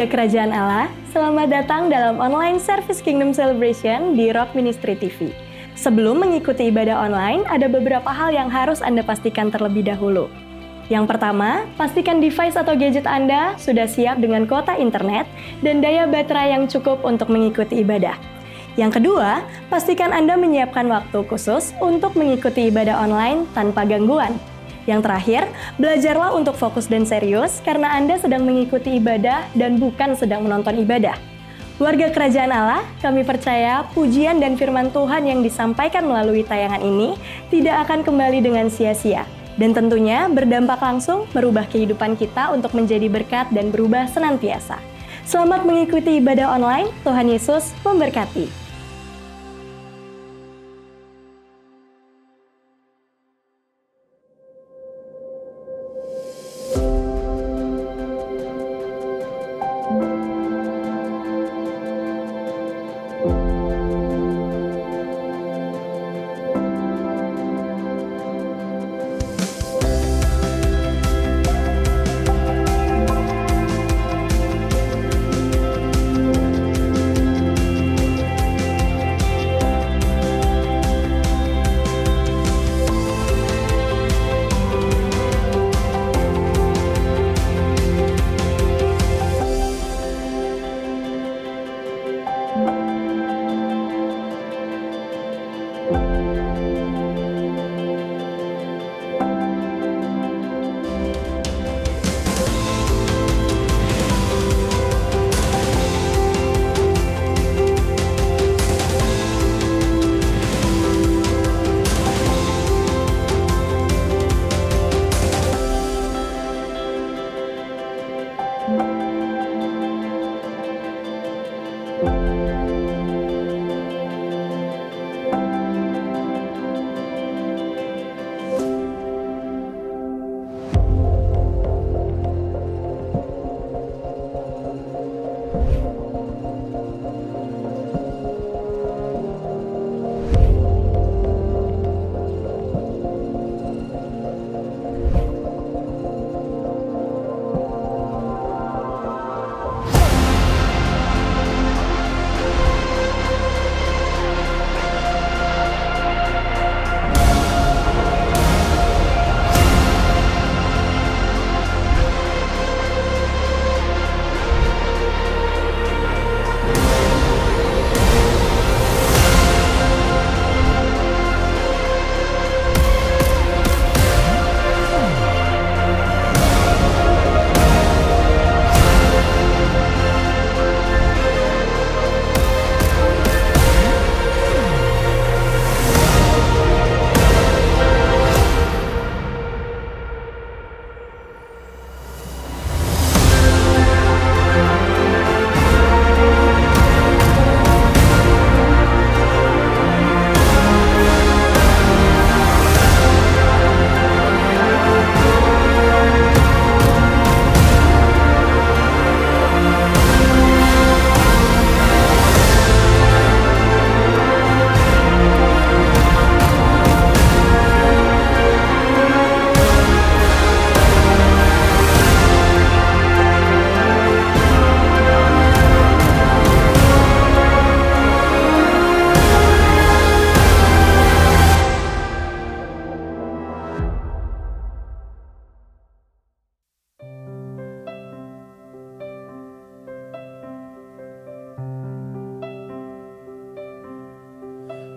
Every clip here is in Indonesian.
Warga Kerajaan Allah, selamat datang dalam online Service Kingdom Celebration di Rock Ministry TV. Sebelum mengikuti ibadah online, ada beberapa hal yang harus Anda pastikan terlebih dahulu. Yang pertama, pastikan device atau gadget Anda sudah siap dengan kuota internet dan daya baterai yang cukup untuk mengikuti ibadah. Yang kedua, pastikan Anda menyiapkan waktu khusus untuk mengikuti ibadah online tanpa gangguan. Yang terakhir, belajarlah untuk fokus dan serius karena Anda sedang mengikuti ibadah dan bukan sedang menonton ibadah. Warga Kerajaan Allah, kami percaya pujian dan firman Tuhan yang disampaikan melalui tayangan ini tidak akan kembali dengan sia-sia. Dan tentunya berdampak langsung merubah kehidupan kita untuk menjadi berkat dan berubah senantiasa. Selamat mengikuti ibadah online, Tuhan Yesus memberkati.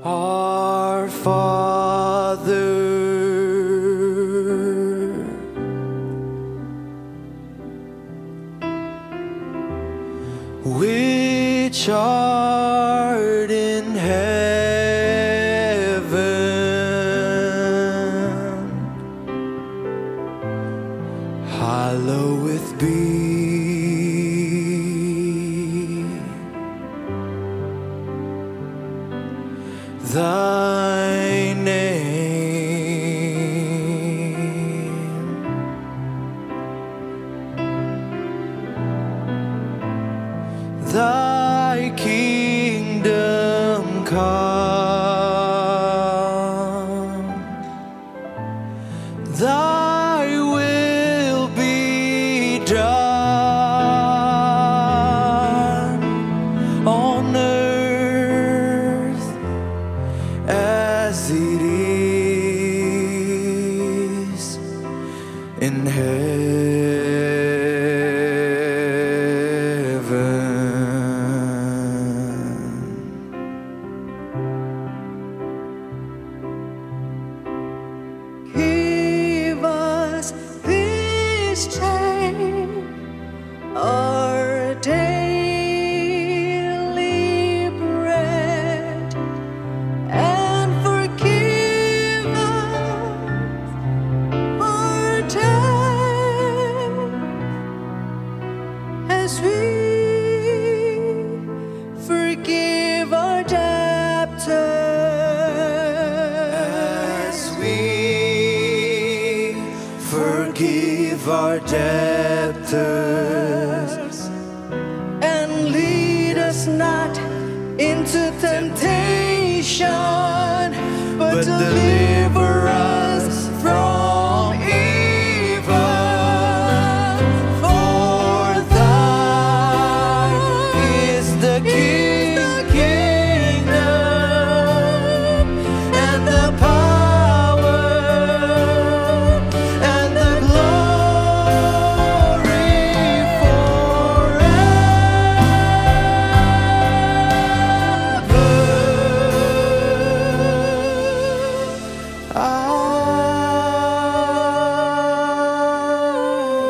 Our Father, which art in heaven, hallowed be thy name. this day our daily bread, and forgive us our debt as we forgive our debtors. As we forgive our debtors, And lead us not into temptation, but deliver us from evil. for thine is the kingdom and the power and the glory forever.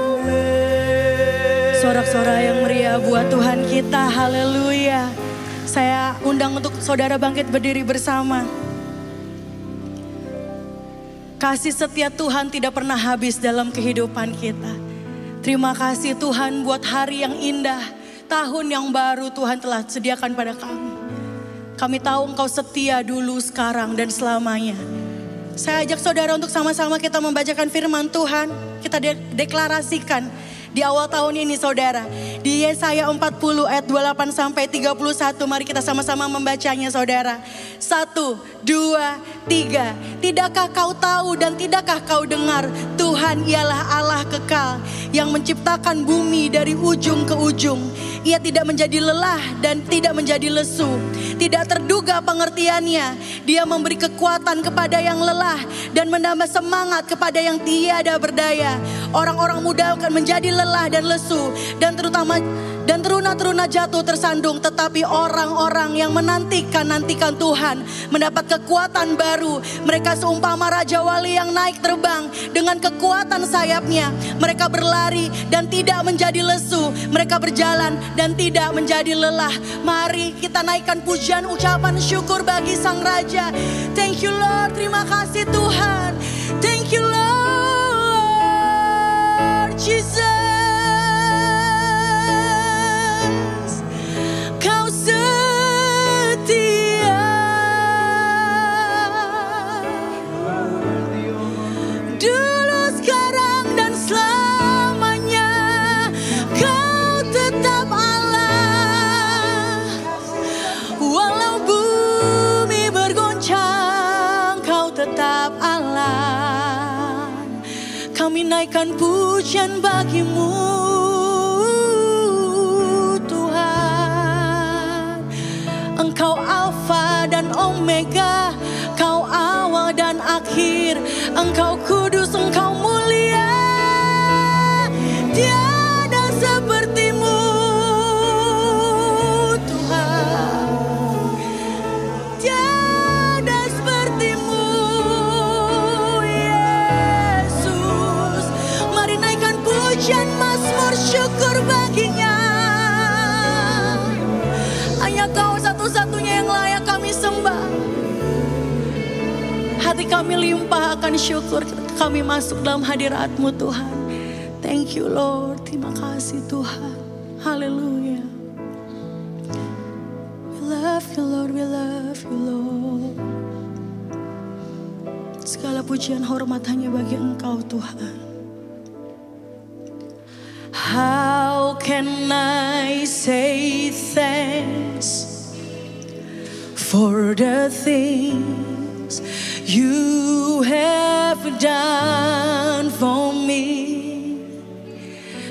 Amen. Sorak-sorai yang meriah buat Tuhan kita, haleluya. Saya undang untuk saudara bangkit berdiri bersama. Kasih setia Tuhan tidak pernah habis dalam kehidupan kita. Terima kasih Tuhan buat hari yang indah, tahun yang baru Tuhan telah sediakan pada kami. Kami tahu Engkau setia dulu, sekarang, dan selamanya. Saya ajak saudara untuk sama-sama kita membacakan firman Tuhan. Kita deklarasikan di awal tahun ini saudara. Di Yesaya 40 ayat 28 sampai 31. Mari kita sama-sama membacanya saudara. 1, 2, 3. Tidakkah kau tahu dan tidakkah kau dengar? Tuhan ialah Allah kekal yang menciptakan bumi dari ujung ke ujung. Ia tidak menjadi lelah dan tidak menjadi lesu. Tidak terduga pengertiannya. Dia memberi kekuatan kepada yang lelah dan menambah semangat kepada yang tiada berdaya. Orang-orang muda akan menjadi lelah dan lesu dan teruna-teruna jatuh tersandung, tetapi orang-orang yang menantikan Tuhan mendapat kekuatan baru. Mereka seumpama raja wali yang naik terbang dengan kekuatan sayapnya. Mereka berlari dan tidak menjadi lesu. Mereka berjalan dan tidak menjadi lelah. Mari kita naikkan pujian, ucapan syukur bagi Sang Raja. Thank you Lord, terima kasih Tuhan. Thank you Lord Jesus. Kau setia. Dulu, sekarang, dan selamanya. Kau tetap Allah. Walau bumi bergoncang, Kau tetap Allah. Kami naikkan pujian bagi-Mu Tuhan. Engkau Alfa dan Omega, Kau awal dan akhir. Engkau kudus, Engkau mulia. Tiada seperti-Mu Tuhan. Tiada seperti-Mu Yesus. Mari naikkan pujian, mazmur syukur baginya. Hanya Kau satu-satunya yang layak kami sembah. Hati kami limpah akan syukur kami masuk dalam hadirat-Mu Tuhan. Thank you Lord, terima kasih Tuhan. Haleluya. We love you Lord, we love you Lord. Segala pujian hormat hanya bagi Engkau Tuhan. How can I say thanks for the things You have done for me?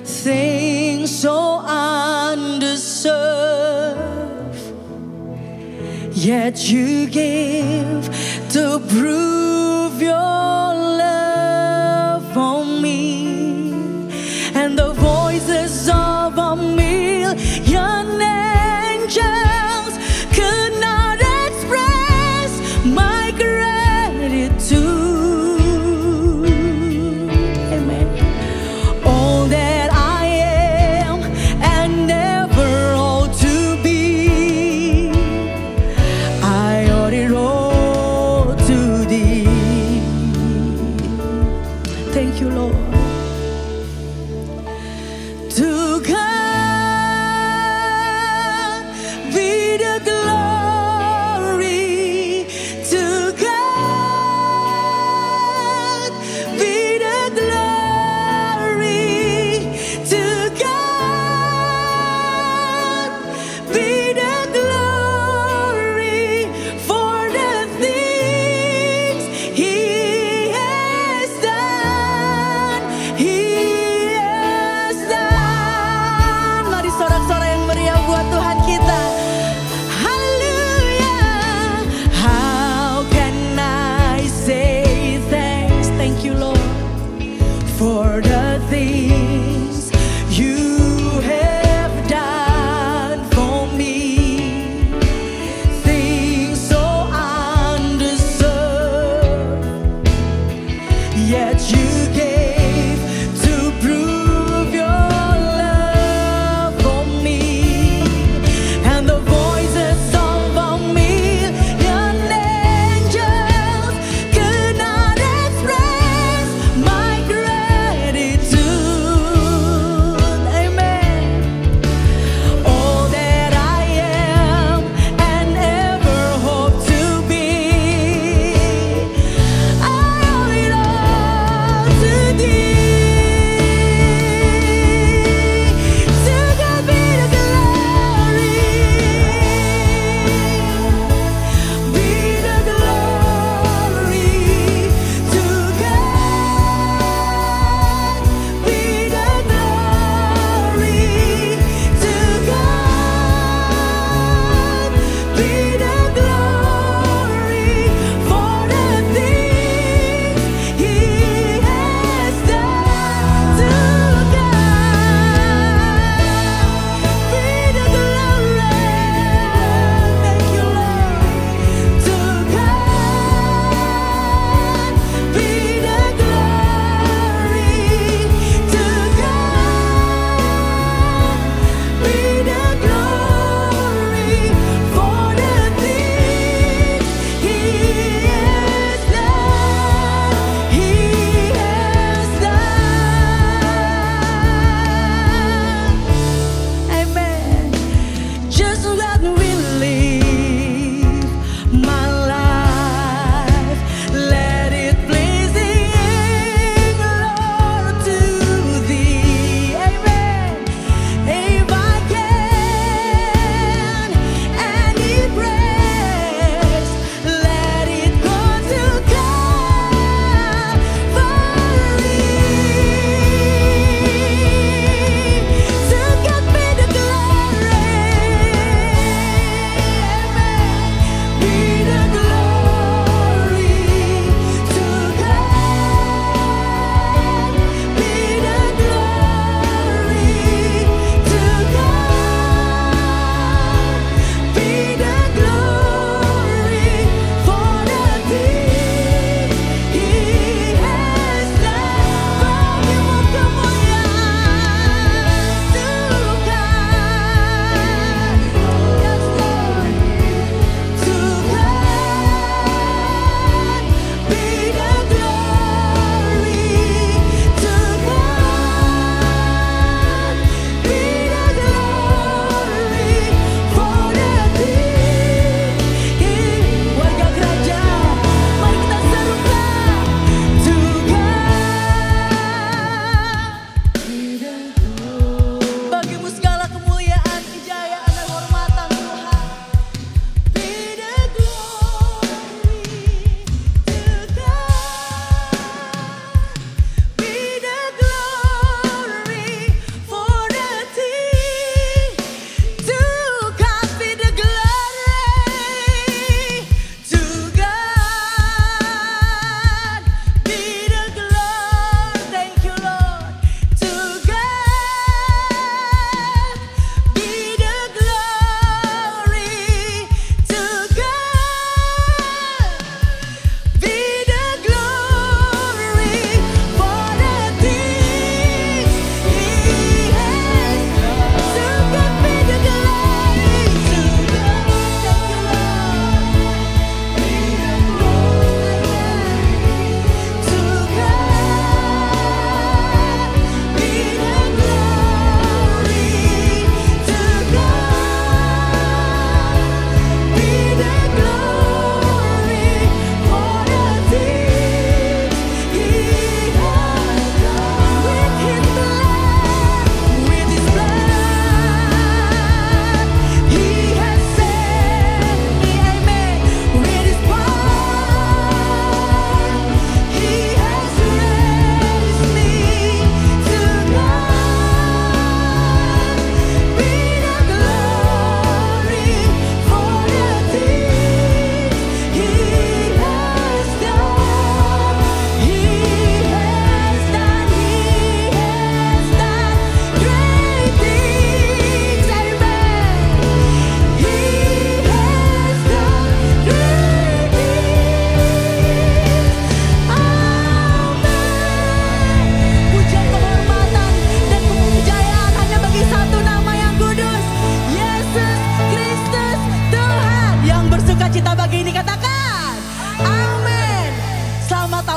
Things so undeserved, yet You give to prove Your love for me. And the voices of a million angels could not express my gratitude. Amen. Oh, you Lord. To God be the glory. To God be the glory. To God be the glory for the things He has done.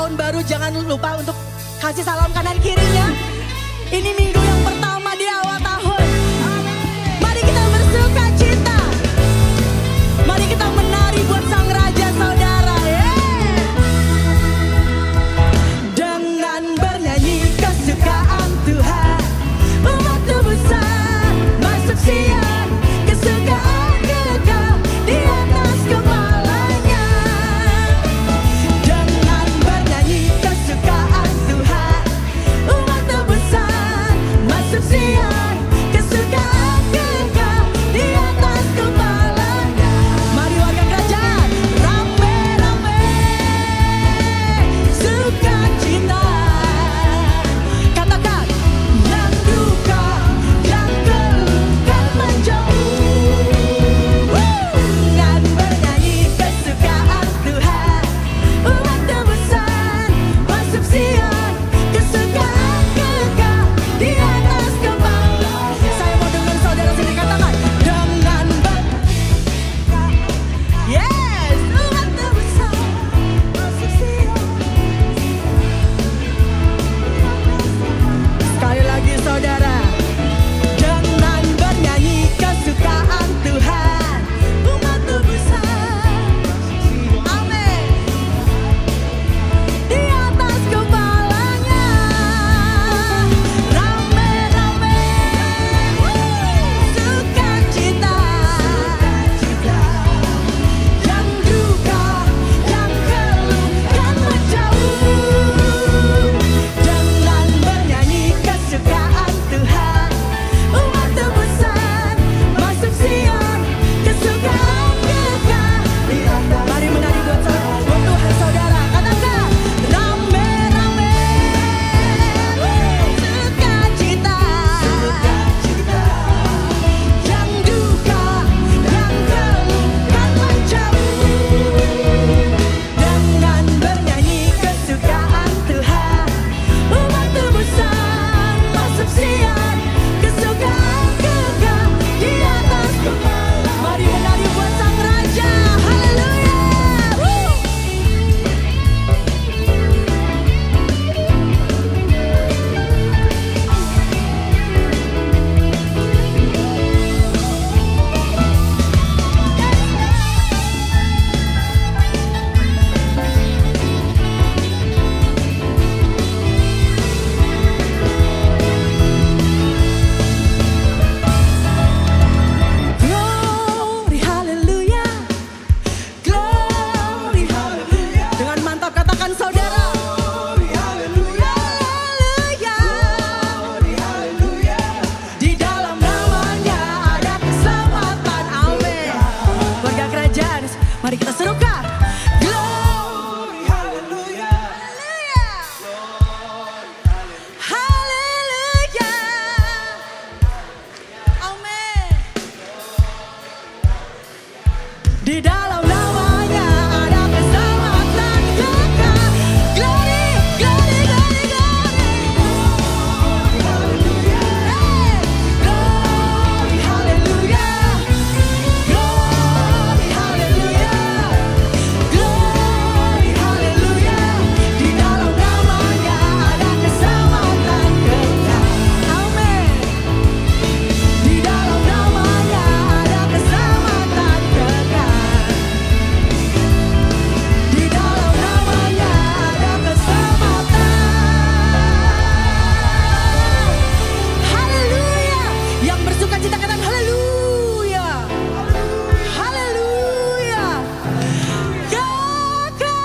tahun baru jangan lupa untuk kasih salam kanan kirinya. Ini minggu yang pertama di awal tahun. Mari kita bersuka cita. Mari kita menari buat Sang Raja saudara. Dengan bernyanyi kesukaan Tuhan, umat besar masuk siang kesukaan kekal di atas kepalanya. Dengan bernyanyi kesukaan Tuhan, umat besar masuk siang kesukaan kekal di atas kepalanya. Mari warga kerajaan rame-rame sukacita. Katakan yang duka yang keluh kan menjauh. Dengan bernyanyi kesukaan Tuhan, umat besar masuk siang kesukaan kekal di atas kepala. Saya mau dengar saudara sini katakan dengan yes, umat besar masuk siang. Sekali lagi saudara, dengan bernyanyi kesukaan Tuhan, umat besar, amin, di atas kepalanya. Rame-rame sukacita. Yang duka, yang keluh kan menjauh. Dengan bernyanyi kesukaan Tuhan, umat besar masuk siang kesukaan kekal di atas. Mari menari buat Tuhan saudara. Katakan rame-rame sukacita. Yang duka, yang keluh kan menjauh. Dengan bernyanyi kesukaan Tuhan, umat besar masuk siang kesukaan kekal di atas kepala. Mari menari buat Sang Raja. Haleluya. Glory, haleluya. Glory, haleluya. Dengan mantap katakan saudara. Glory, haleluya. Glory, haleluya. Di dalam namanya ada keselamatan. Amin. Warga kerajaan, mari kita serukan. Glory, haleluya. Haleluya. Amin. Di dalam namanya ada keselamatan kekal. Glory, glory, glory, glory. Glory, haleluya. Glory, haleluya. Glory, haleluya. Di dalam namanya ada keselamatan kekal. Amin. Di dalam namanya ada keselamatan kekal. Di dalam namanya ada keselamatan. Haleluya. Yang bersuka cita katakan haleluya. Haleluya. Kekal.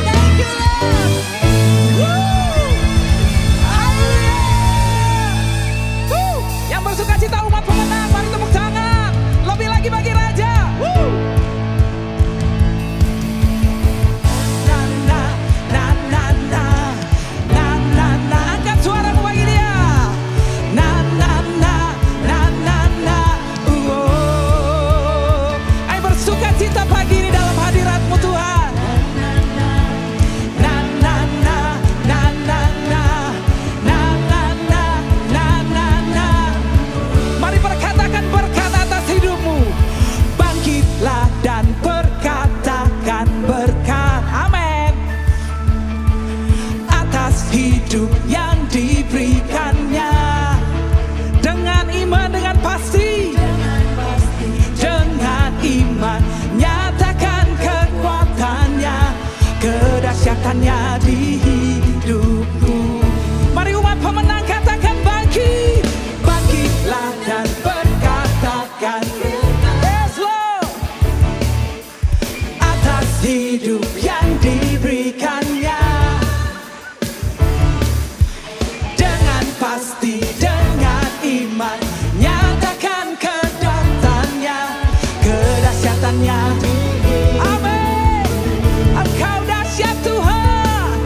Thank you Lord. Haleluya. Yang bersuka cita umat pemenang, mari tepuk tangan. Lebih lagi bagi Raja. Na na na na na na na na. Angkat suaramu bagi dia. Na na na na na na. Ayo bersuka cita pagi ini dalam hadirat-Mu Tuhan. Na na na na na na na na na na na na. Mari perkatakan berkat atas hidupmu. Bangkitlah dan dahsyatnya di hidupku. Mari umat pemenang katakan bangkit, bangkitlah dan berkatakan yes Lord, atas hidup yang diberikannya. Dengan pasti, dengan iman, nyatakan kedatangannya, kedahsyatannya. Amin. Engkau dahsyat Tuhan,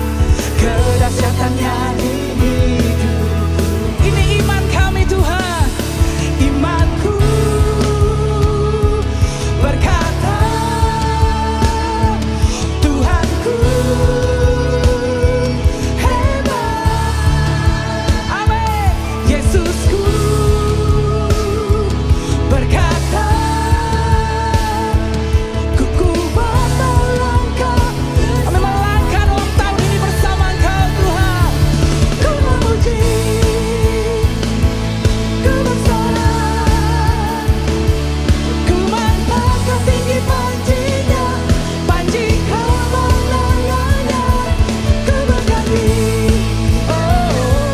kedahsyatannya di hidupku. Ini iman kami Tuhan, imanku berkata Tuhanku hebat. Amin. Yesusku berkata ku kuat melangkah. Kami melangkah dalam tahun ini bersama Engkau Tuhan. Ku memuji, ku bersorak, ku mantapkan tinggi panjinya, panji kemenangannya. Ku bernyanyi, oh,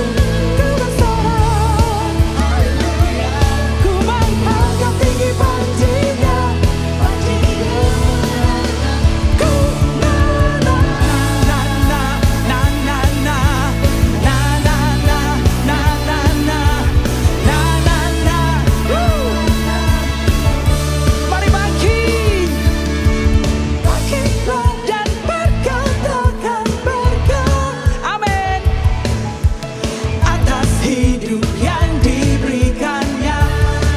ku bersorak, ku mantapkan tinggi panjinya, panji kemenangannya. Ku na na na na na na na na na na na na na na na. Mari bangkit, bangkitlah dan berkatakan berkat. Amin. Atas hidup yang diberikannya,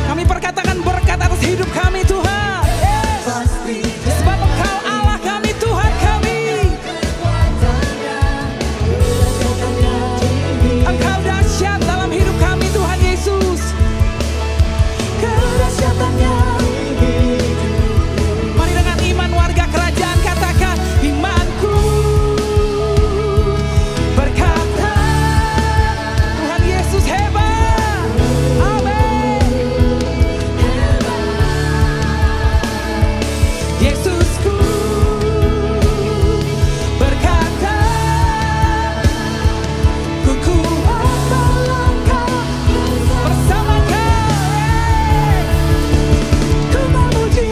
kami perkatakan berkat atas hidup kami Tuhan. Yes. Sebab Engkau Allah kami, Tuhan kami. Engkau dahsyat dalam hidup kami Tuhan Yesus. Kedahsyatannya. Mari dengan iman warga kerajaan katakan imanku berkata Tuhan Yesus hebat. Amin. Yesusku berkata ku kuat melangkah bersama Kau. Ku memuji,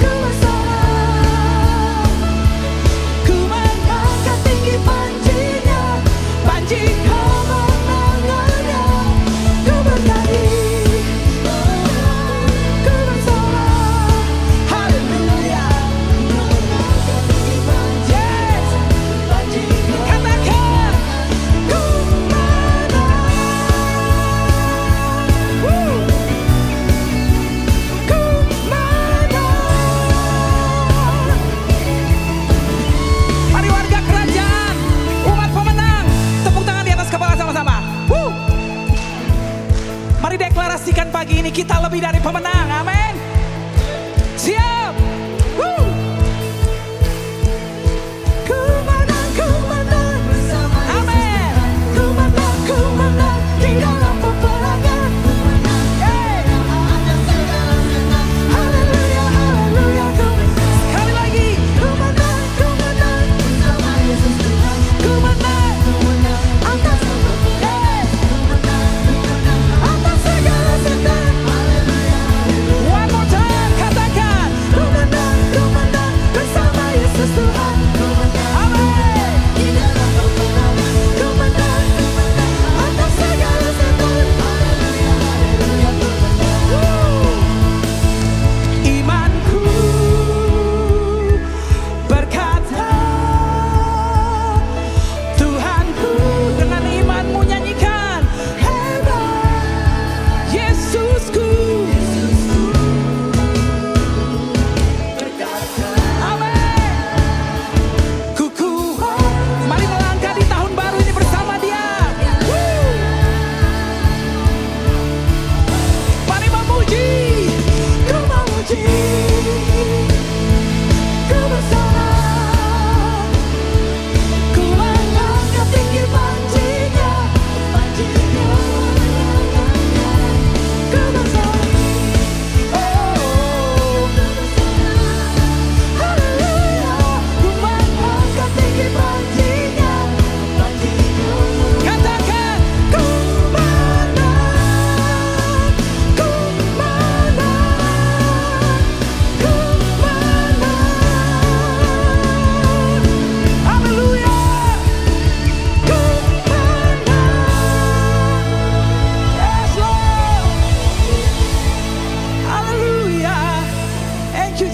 ku bersorak, ku mengangkat tinggi panjinya, panji kemenangannya. Ku bernyanyi, ku bersorak, haleluya. Yes, katakan ku menang. Ku menang. Mari warga kerajaan, umat pemenang, tepuk tangan di atas kepala sama-sama. Mari deklarasikan pagi ini kita lebih dari pemenang. Amin. Siap. Ku menang bersama Yesus. Amin. Ku menang di dalam peperangan. Haleluya, haleluya. Sekali lagi. Ku menang bersama Yesus Tuhan. Ku menang atas atas segala setan.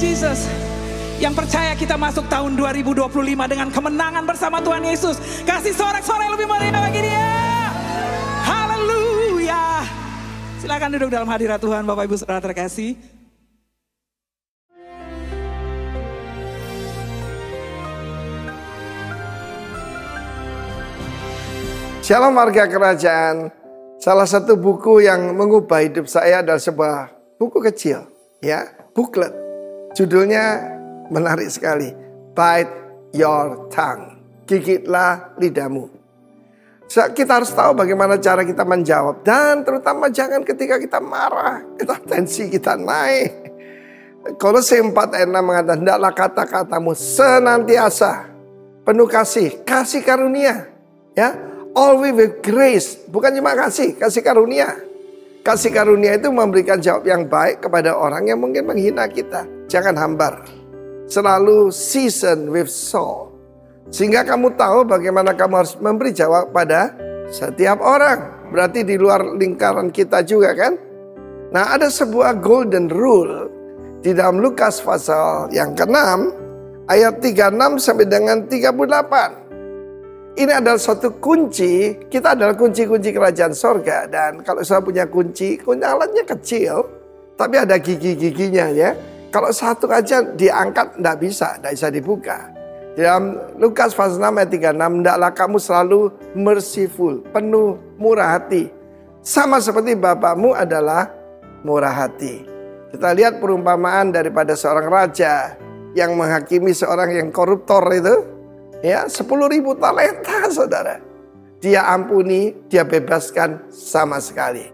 Jesus. Yang percaya kita masuk tahun 2025 dengan kemenangan bersama Tuhan Yesus. Kasih sorak-sorai yang lebih meriah bagi dia. Haleluya. Silakan duduk dalam hadirat Tuhan Bapak Ibu Saudara terkasih. Shalom warga kerajaan. Salah satu buku yang mengubah hidup saya adalah sebuah buku kecil, ya, booklet. Judulnya menarik sekali. Bite your tongue. Gigitlah lidahmu. Kita harus tahu bagaimana cara kita menjawab. Dan terutama jangan ketika kita marah, tensi kita naik. Kolose 4 ayat 6 mengatakan, hendaklah kata-katamu senantiasa penuh kasih karunia, ya. Always with grace. Bukan cuma kasih karunia. Kasih karunia itu memberikan jawab yang baik kepada orang yang mungkin menghina kita. Jangan hambar. Selalu season with salt. Sehingga kamu tahu bagaimana kamu harus memberi jawab pada setiap orang. Berarti di luar lingkaran kita juga kan. Nah, ada sebuah golden rule di dalam Lukas pasal yang ke-6 ayat 36 sampai dengan 38. Ini adalah satu kunci. Kita adalah kunci-kunci kerajaan sorga. Dan kalau saya punya kunci alatnya kecil, tapi ada gigi-giginya, ya. Kalau satu aja diangkat tidak bisa dibuka. Dalam Lukas pasal 6 ayat 36, hendaklah kamu selalu merciful, penuh murah hati, sama seperti Bapamu adalah murah hati. Kita lihat perumpamaan daripada seorang raja yang menghakimi seorang yang koruptor itu. Ya, 10.000 talenta, saudara. Dia ampuni, dia bebaskan sama sekali.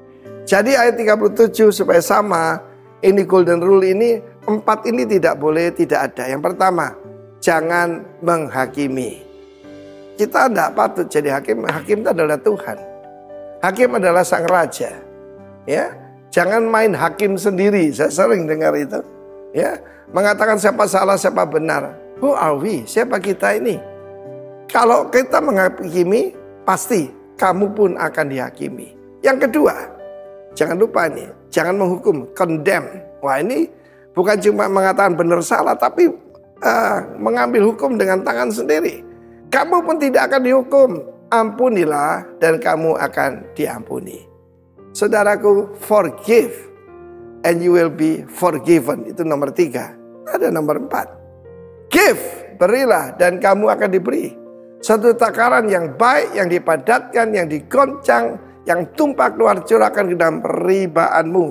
Jadi ayat 37 supaya sama, ini golden rule ini, 4 ini tidak boleh tidak ada. Yang pertama, jangan menghakimi. Kita tidak patut jadi hakim. Hakim itu adalah Tuhan. Hakim adalah sang raja. Ya, jangan main hakim sendiri. Saya sering dengar itu. Ya, mengatakan siapa salah, siapa benar. Who are we? Siapa kita ini? Kalau kita menghakimi, pasti kamu pun akan dihakimi. Yang kedua, jangan lupa nih, jangan menghukum, condemn. Wah, ini bukan cuma mengatakan benar salah, tapi mengambil hukum dengan tangan sendiri. Kamu pun tidak akan dihukum. Ampunilah dan kamu akan diampuni. Saudaraku, forgive and you will be forgiven. Itu nomor 3. Ada nomor 4. Give, berilah dan kamu akan diberi. Satu takaran yang baik, yang dipadatkan, yang digoncang, yang tumpah keluar curahkan ke dalam peribaanmu.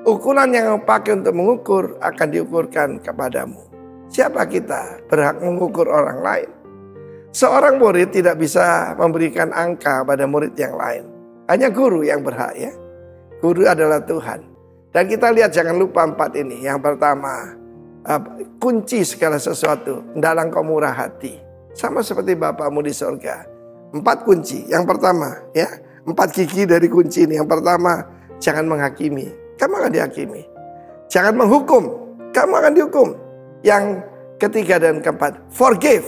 Ukuran yang kamu pakai untuk mengukur akan diukurkan kepadamu. Siapa kita berhak mengukur orang lain? Seorang murid tidak bisa memberikan angka pada murid yang lain. Hanya guru yang berhak, ya. Guru adalah Tuhan. Dan kita lihat, jangan lupa 4 ini. Yang pertama, kunci segala sesuatu, hendaklah engkau murah hati. Sama seperti Bapamu di surga. 4 kunci. Yang pertama, ya, 4 gigi dari kunci ini. Yang pertama, jangan menghakimi. Kamu akan dihakimi. Jangan menghukum. Kamu akan dihukum. Yang ketiga dan keempat, forgive.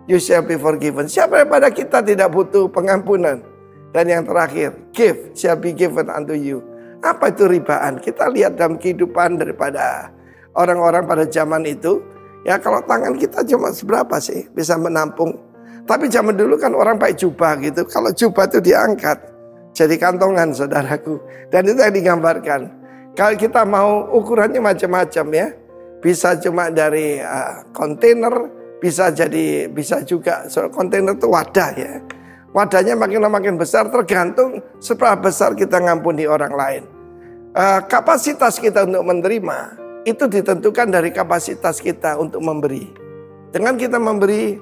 You shall be forgiven. Siapa daripada kita tidak butuh pengampunan? Dan yang terakhir, give shall be given unto you. Apa itu ribaan? Kita lihat dalam kehidupan daripada orang-orang pada zaman itu. Ya, kalau tangan kita cuma seberapa sih bisa menampung. Tapi zaman dulu kan orang pakai jubah gitu. Kalau jubah itu diangkat jadi kantongan, saudaraku. Dan itu yang digambarkan. Kalau kita mau ukurannya macam-macam, ya. Bisa cuma dari kontainer, bisa juga kontainer itu wadah, ya. Wadahnya makin besar tergantung seberapa besar kita ngampuni orang lain. Kapasitas kita untuk menerima itu ditentukan dari kapasitas kita untuk memberi. Dengan kita memberi,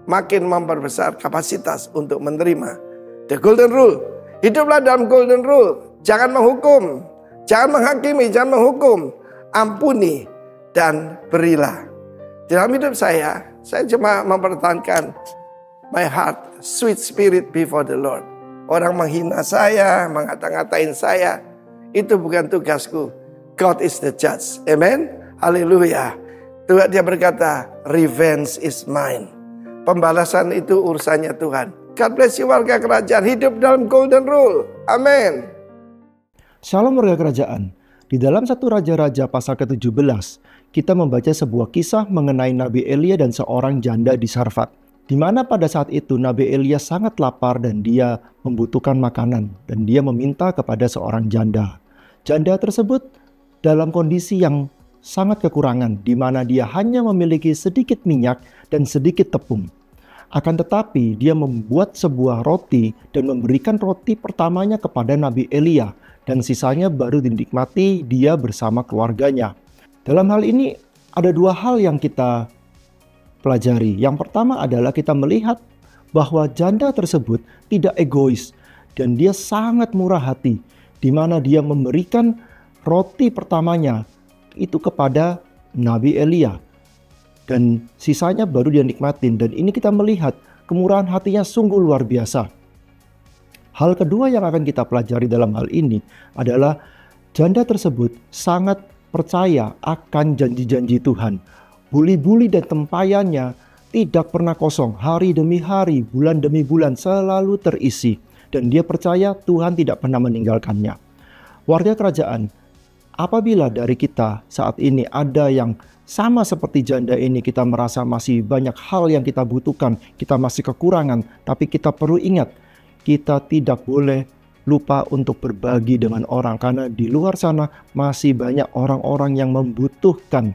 makin memperbesar kapasitas untuk menerima. The golden rule. Hiduplah dalam golden rule. Jangan menghukum, jangan menghakimi, jangan menghukum. Ampuni dan berilah. Dalam hidup saya cuma mempertahankan my heart, sweet spirit before the Lord. Orang menghina saya, mengata-ngatain saya, itu bukan tugasku. God is the judge. Amen. Haleluya. Tuhan, dia berkata, revenge is mine. Pembalasan itu urusannya Tuhan. God bless you warga kerajaan. Hidup dalam golden rule. Amin. Shalom warga kerajaan. Di dalam 1 Raja-Raja pasal ke-17, kita membaca sebuah kisah mengenai Nabi Elia dan seorang janda di Sarfat. Di mana pada saat itu Nabi Elia sangat lapar dan dia membutuhkan makanan. Dan dia meminta kepada seorang janda. Janda tersebut dalam kondisi yang sangat kekurangan, di mana dia hanya memiliki sedikit minyak dan sedikit tepung. Akan tetapi dia membuat sebuah roti dan memberikan roti pertamanya kepada Nabi Elia. Dan sisanya baru dinikmati dia bersama keluarganya. Dalam hal ini ada dua hal yang kita pelajari. Yang pertama adalah kita melihat bahwa janda tersebut tidak egois dan dia sangat murah hati, di mana dia memberikan roti pertamanya itu kepada Nabi Elia dan sisanya baru dia nikmatin. Dan ini kita melihat kemurahan hatinya sungguh luar biasa. Hal kedua yang akan kita pelajari dalam hal ini adalah janda tersebut sangat percaya akan janji-janji Tuhan. Buli-buli dan tempayannya tidak pernah kosong. Hari demi hari, bulan demi bulan selalu terisi. Dan dia percaya Tuhan tidak pernah meninggalkannya. Warga kerajaan, apabila dari kita saat ini ada yang sama seperti janda ini, kita merasa masih banyak hal yang kita butuhkan, kita masih kekurangan, tapi kita perlu ingat, kita tidak boleh lupa untuk berbagi dengan orang, karena di luar sana masih banyak orang-orang yang membutuhkan.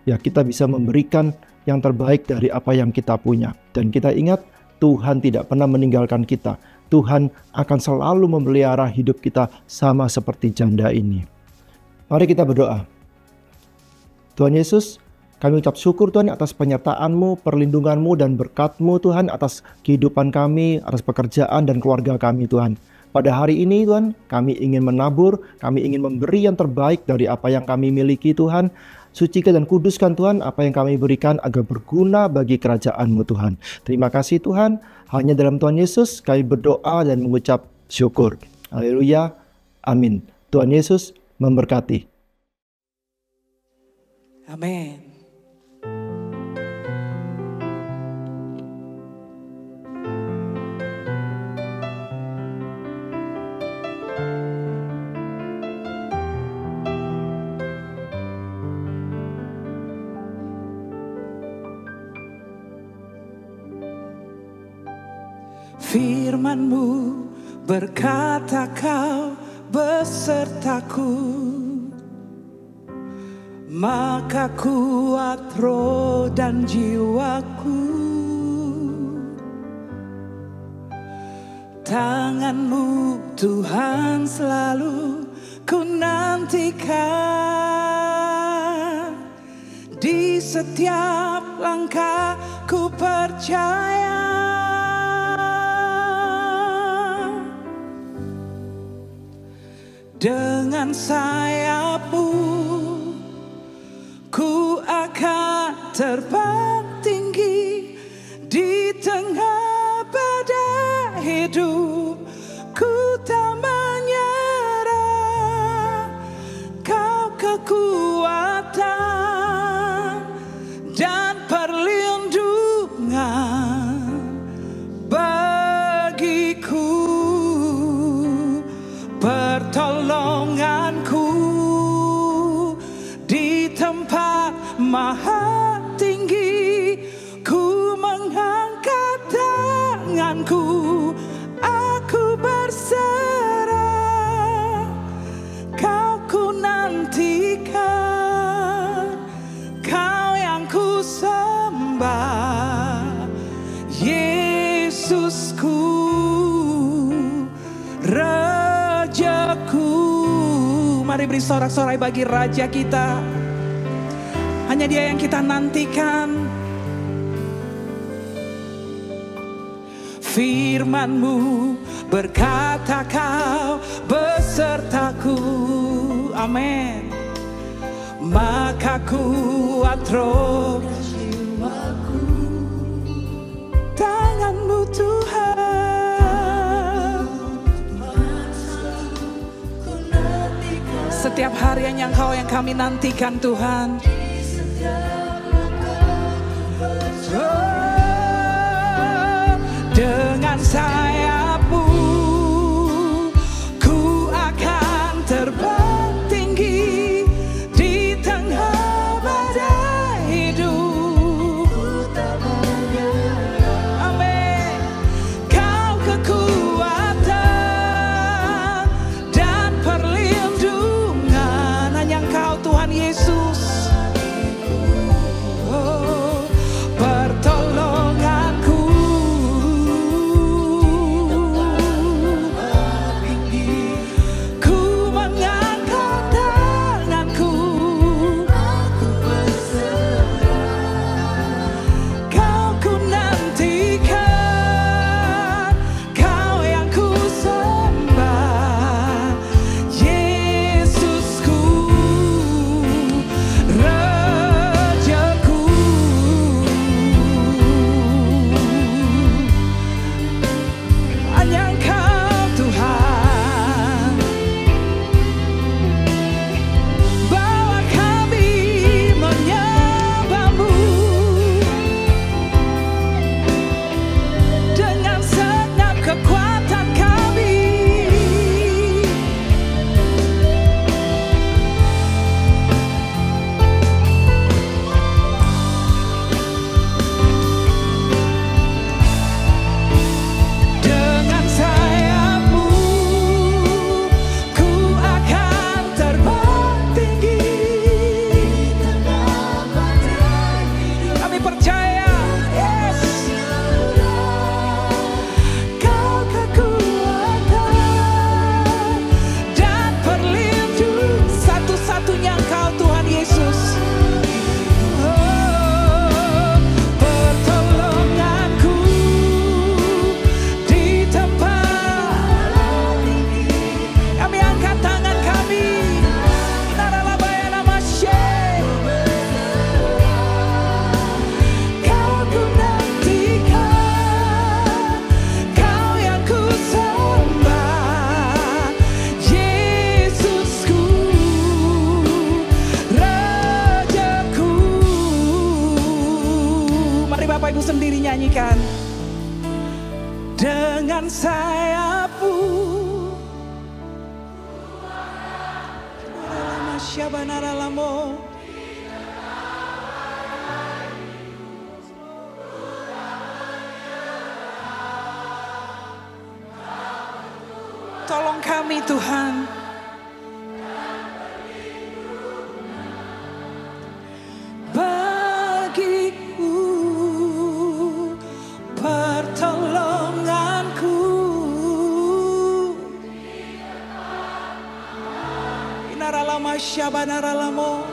Ya, kita bisa memberikan yang terbaik dari apa yang kita punya. Dan kita ingat, Tuhan tidak pernah meninggalkan kita. Tuhan akan selalu memelihara hidup kita sama seperti janda ini. Mari kita berdoa. Tuhan Yesus, kami ucap syukur Tuhan atas penyertaan-Mu, perlindungan-Mu, dan berkat-Mu Tuhan atas kehidupan kami, atas pekerjaan dan keluarga kami Tuhan. Pada hari ini Tuhan, kami ingin menabur, kami ingin memberi yang terbaik dari apa yang kami miliki Tuhan. Sucikan dan kuduskan Tuhan apa yang kami berikan agar berguna bagi kerajaan-Mu Tuhan. Terima kasih Tuhan, hanya dalam Tuhan Yesus kami berdoa dan mengucap syukur. Haleluya, amin. Tuhan Yesus memberkati. Amin. Firman-Mu berkata kau besertaku, maka kuat roh dan jiwaku. Tangan-Mu Tuhan selalu ku nantikan, di setiap langkah ku percaya. Dengan sayap-Mu ku akan terbang tinggi di tengah badai hidup. Ku tak menyerah, Kau kekuatan dan perlindungan bagiku, pertolonganku di tempat maha tinggi. Ku mengangkat tanganku, aku berserah, Kau ku nantikan, Kau yang ku sembah, Yesusku, Rajaku. Mari beri sorak-sorai bagi Raja kita. Hanya Dia yang kita nantikan. Firman-Mu berkata kau besertaku. Amin. Maka kuat roh jiwaku. Tangan-Mu Tuhan setiap hari yang Engkau yang kami nantikan Tuhan. Dengan sayap-Mu ku akan terbang tinggi di tengah badai Bapak Ibu sendiri nyanyikan. Dengan sayapmu tolong kami Tuhan. Bagiku pertolonganku. Inaralama syabanaralamo.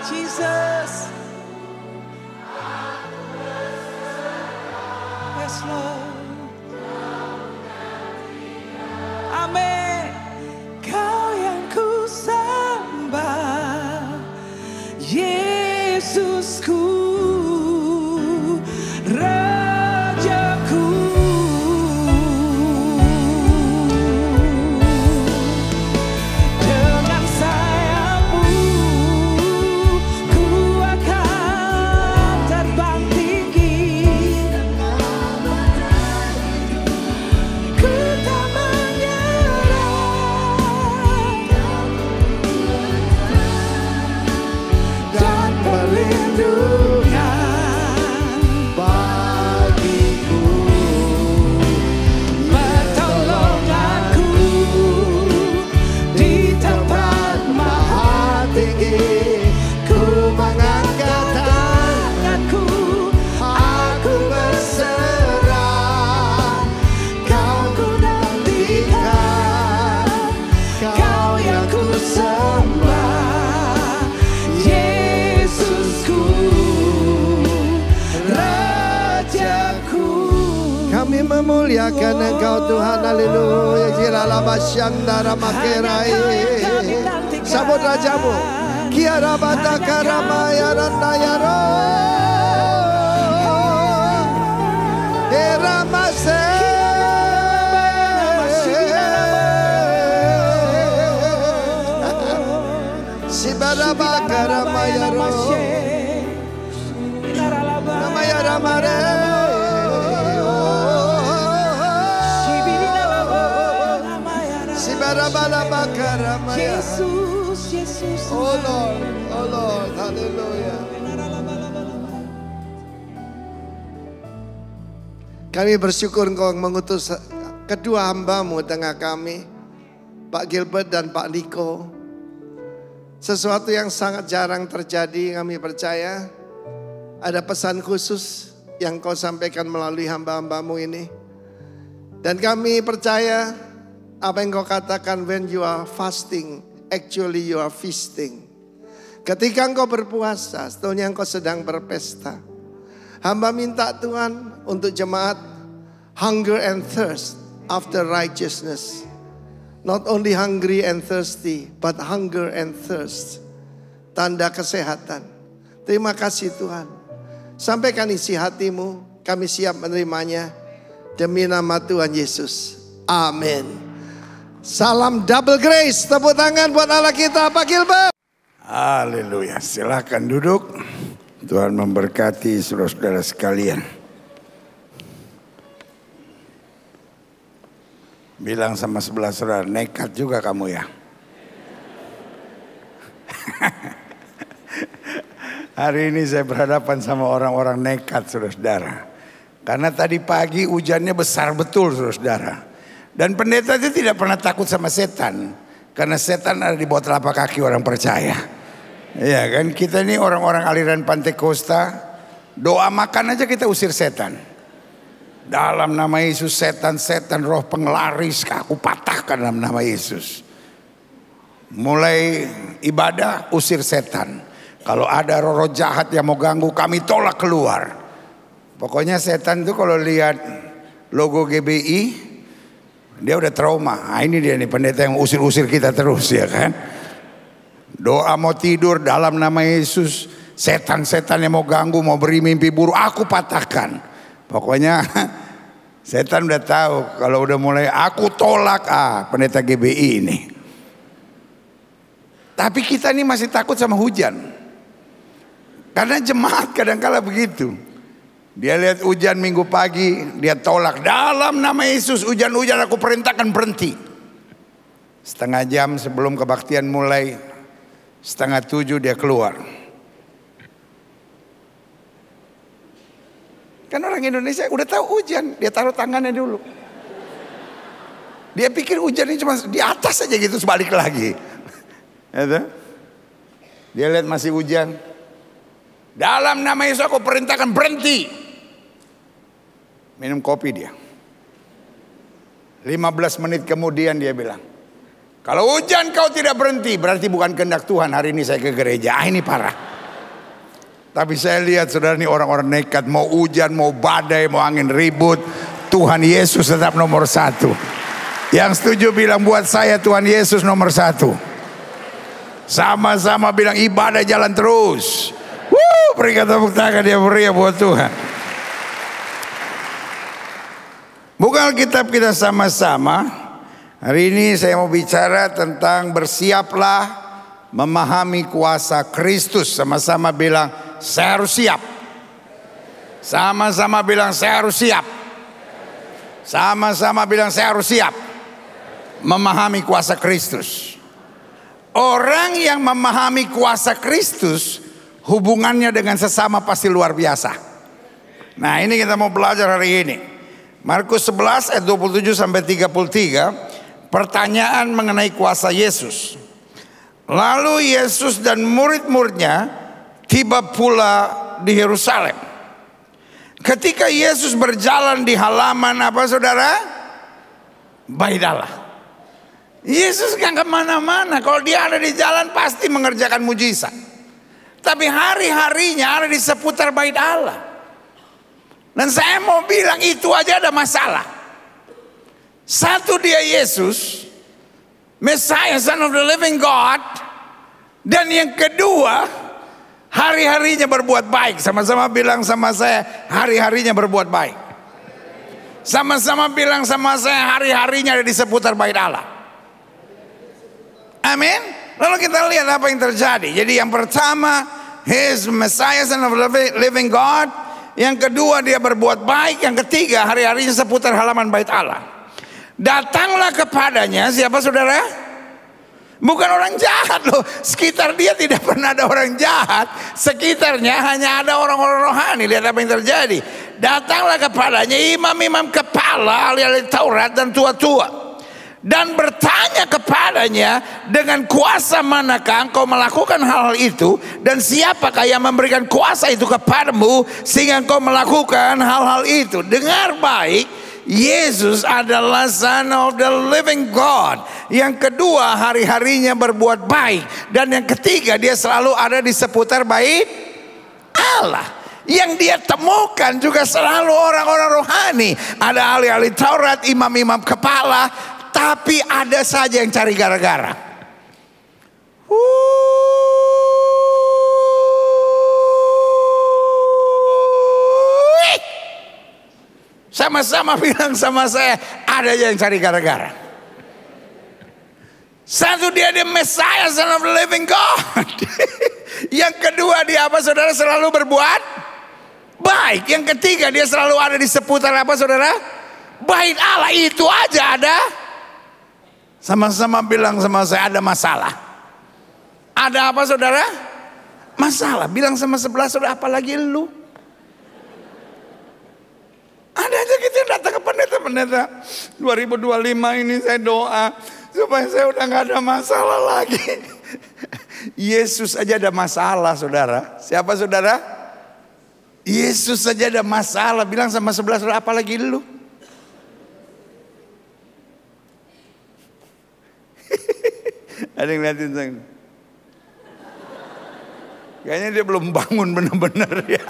Jesus. Yes Lord. Amin. Kau yang ku sembah, Yesusku, Rajaku. Dengan sayapmu ku akan terbang tinggi. Ku tak dan perlindungan bagiku, pertolonganku di tempat maha tinggi ku mengangkat tanganku. aku berserah, kau ku nantikan, kau yang ku sembah, Yesusku, Rajaku. Kami memuliakan Engkau Tuhan, haleluya. Jirala masyandara makerai. Sambut Rajamu. Kiara bata karamaya randayaro. Eramase. Sibaraba karamayaro. Namaya ramare. Yesus, Yesus. Oh Lord, haleluya. Kami bersyukur Engkau mengutus kedua hamba-Mu tengah kami, Pak Gilbert dan Pak Niko. Sesuatu yang sangat jarang terjadi, kami percaya ada pesan khusus yang Kau sampaikan melalui hamba-hamba-Mu ini. Dan kami percaya apa yang Kau katakan, when you are fasting, actually you are feasting. Ketika Engkau berpuasa, sebetulnya Engkau sedang berpesta. Hamba minta Tuhan untuk jemaat hunger and thirst after righteousness. Not only hungry and thirsty, but hunger and thirst. Tanda kesehatan. Terima kasih Tuhan. Sampaikan isi hatimu, kami siap menerimanya. Demi nama Tuhan Yesus. Amin. Salam double grace. Tepuk tangan buat Allah kita, Pak Gilbert. Haleluya. Silakan duduk. Tuhan memberkati saudara-saudara sekalian. Bilang sama sebelah saudara, nekat juga kamu ya. Hari ini saya berhadapan sama orang-orang nekat saudara-saudara. Karena tadi pagi hujannya besar betul saudara-saudara. Dan pendeta itu tidak pernah takut sama setan. Karena setan ada di bawah telapak kaki orang percaya. Ya kan, kita ini orang-orang aliran Pantekosta, doa makan aja kita usir setan. Dalam nama Yesus, setan-setan roh penglaris aku patahkan dalam nama Yesus. Mulai ibadah usir setan. Kalau ada roh-roh jahat yang mau ganggu kami tolak keluar. Pokoknya setan itu kalau lihat logo GBI dia udah trauma. Nah, ini dia nih pendeta yang usir-usir kita terus ya kan. Doa mau tidur dalam nama Yesus. Setan-setan yang mau ganggu, mau beri mimpi buruk, aku patahkan. Pokoknya setan udah tahu kalau udah mulai aku tolak pendeta GBI ini. Tapi kita ini masih takut sama hujan. Karena jemaat kadang-kala begitu. Dia lihat hujan minggu pagi, dia tolak. Dalam nama Yesus, hujan-hujan aku perintahkan berhenti. Setengah jam sebelum kebaktian mulai, 6:30 dia keluar. Kan orang Indonesia udah tahu hujan, dia taruh tangannya dulu. Dia pikir hujan ini cuma di atas aja gitu, sebalik lagi. Dia lihat masih hujan. Dalam nama Yesus aku perintahkan berhenti. Minum kopi dia. 15 menit kemudian dia bilang, kalau hujan kau tidak berhenti, berarti bukan kehendak Tuhan hari ini saya ke gereja. Ini parah. Tapi saya lihat saudara, ini orang-orang nekat. Mau hujan, mau badai, mau angin ribut, Tuhan Yesus tetap nomor 1. Yang setuju bilang buat saya Tuhan Yesus nomor 1. Sama-sama bilang ibadah jalan terus. Berikan tepuk tangan dia beri buat Tuhan. Buka Alkitab kita sama-sama. Hari ini saya mau bicara tentang bersiaplah memahami kuasa Kristus. Sama-sama bilang saya harus siap. Sama-sama bilang saya harus siap. Sama-sama bilang saya harus siap memahami kuasa Kristus. Orang yang memahami kuasa Kristus, hubungannya dengan sesama pasti luar biasa. Nah, ini kita mau belajar hari ini. Markus 11 ayat 27 sampai 33, pertanyaan mengenai kuasa Yesus. Lalu Yesus dan murid-muridnya tiba pula di Yerusalem. Ketika Yesus berjalan di halaman apa saudara? Bait Allah. Yesus kan kemana-mana. Kalau dia ada di jalan pasti mengerjakan mujizat. Tapi hari-harinya ada di seputar bait Allah. Dan saya mau bilang itu aja ada masalah. Satu, dia Yesus, Messiah, Son of the Living God. Dan yang kedua, hari-harinya berbuat baik. Sama-sama bilang sama saya, hari-harinya berbuat baik. Sama-sama bilang sama saya, hari-harinya ada di seputar bait Allah. Amin. Lalu kita lihat apa yang terjadi. Jadi yang pertama, He is Messiah, Son of the Living God. Yang kedua, dia berbuat baik. Yang ketiga, hari-harinya seputar halaman bait Allah. Datanglah kepadanya, siapa saudara? Bukan orang jahat loh. Sekitar dia tidak pernah ada orang jahat. Sekitarnya hanya ada orang-orang rohani. Lihat apa yang terjadi. Datanglah kepadanya imam-imam kepala, ahli-ahli Taurat dan tua-tua. Dan bertanya kepadanya, dengan kuasa manakah engkau melakukan hal-hal itu, dan siapakah yang memberikan kuasa itu kepadamu sehingga engkau melakukan hal-hal itu. Dengar baik, Yesus adalah Son of the Living God. Yang kedua, hari-harinya berbuat baik. Dan yang ketiga, dia selalu ada di seputar bait Allah. Yang dia temukan juga selalu orang-orang rohani. Ada ahli-ahli Taurat, imam-imam kepala. Tapi ada saja yang cari gara-gara. Sama-sama bilang sama saya, ada yang cari gara-gara. Satu, dia Messiah, Son of the Living God. Yang kedua, dia apa saudara? Selalu berbuat baik. Yang ketiga, dia selalu ada di seputar apa saudara? Bait Allah. Itu aja ada. Sama-sama bilang sama saya, ada masalah. Ada apa saudara? Masalah. Bilang sama sebelah saudara, apalagi lu. Ada aja gitu datang ke pendeta. 2025 ini saya doa supaya saya udah gak ada masalah lagi. Yesus aja ada masalah saudara. Siapa saudara? Yesus saja ada masalah. Bilang sama sebelah saudara, apalagi lu. Ada yang liatin saya. Kayaknya dia belum bangun benar-benar ya.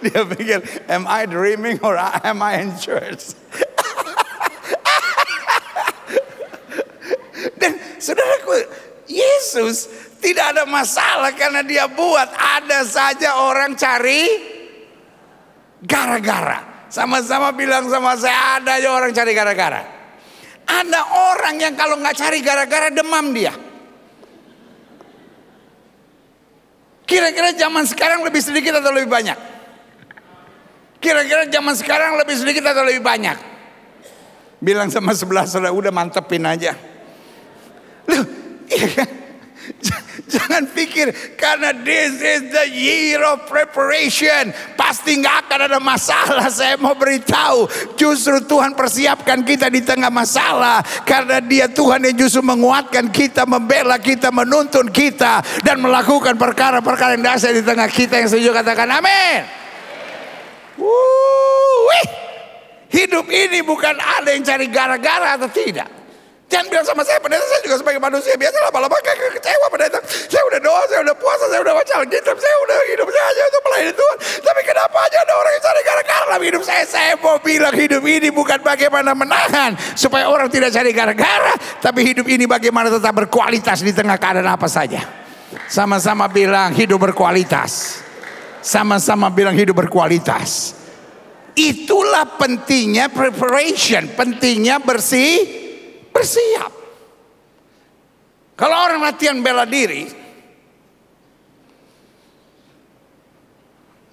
Dia pikir, am I dreaming or am I in church? Dan saudaraku, Yesus tidak ada masalah karena dia buat. Ada saja orang cari gara-gara. Sama-sama bilang sama saya, ada aja orang cari gara-gara. Ada orang yang kalau nggak cari gara-gara demam dia. Kira-kira zaman sekarang lebih sedikit atau lebih banyak? Kira-kira zaman sekarang lebih sedikit atau lebih banyak? Bilang sama sebelah saudara, udah mantepin aja. Loh, iya kan? Jangan pikir karena this is the year of preparation pasti nggak akan ada masalah. Saya mau beritahu, justru Tuhan persiapkan kita di tengah masalah, karena Dia Tuhan yang justru menguatkan kita, membela kita, menuntun kita, dan melakukan perkara-perkara yang dahsyat di tengah kita. Yang setuju katakan amin. Hidup ini bukan ada yang cari gara-gara atau tidak. Jangan bilang sama saya, pendeta, saya juga sebagai manusia biasa lama-lama kayak kecewa pendeta. Saya udah doa, saya udah puasa, saya udah baca Alkitab, saya udah hidup saya aja untuk melayani Tuhan. Tapi kenapa aja ada orang yang cari gara-gara dalam hidup saya? Saya mau bilang hidup ini bukan bagaimana menahan supaya orang tidak cari gara-gara, tapi hidup ini bagaimana tetap berkualitas di tengah keadaan apa saja. Sama-sama bilang hidup berkualitas. Sama-sama bilang hidup berkualitas. Itulah pentingnya preparation, pentingnya bersiap. Kalau orang latihan bela diri,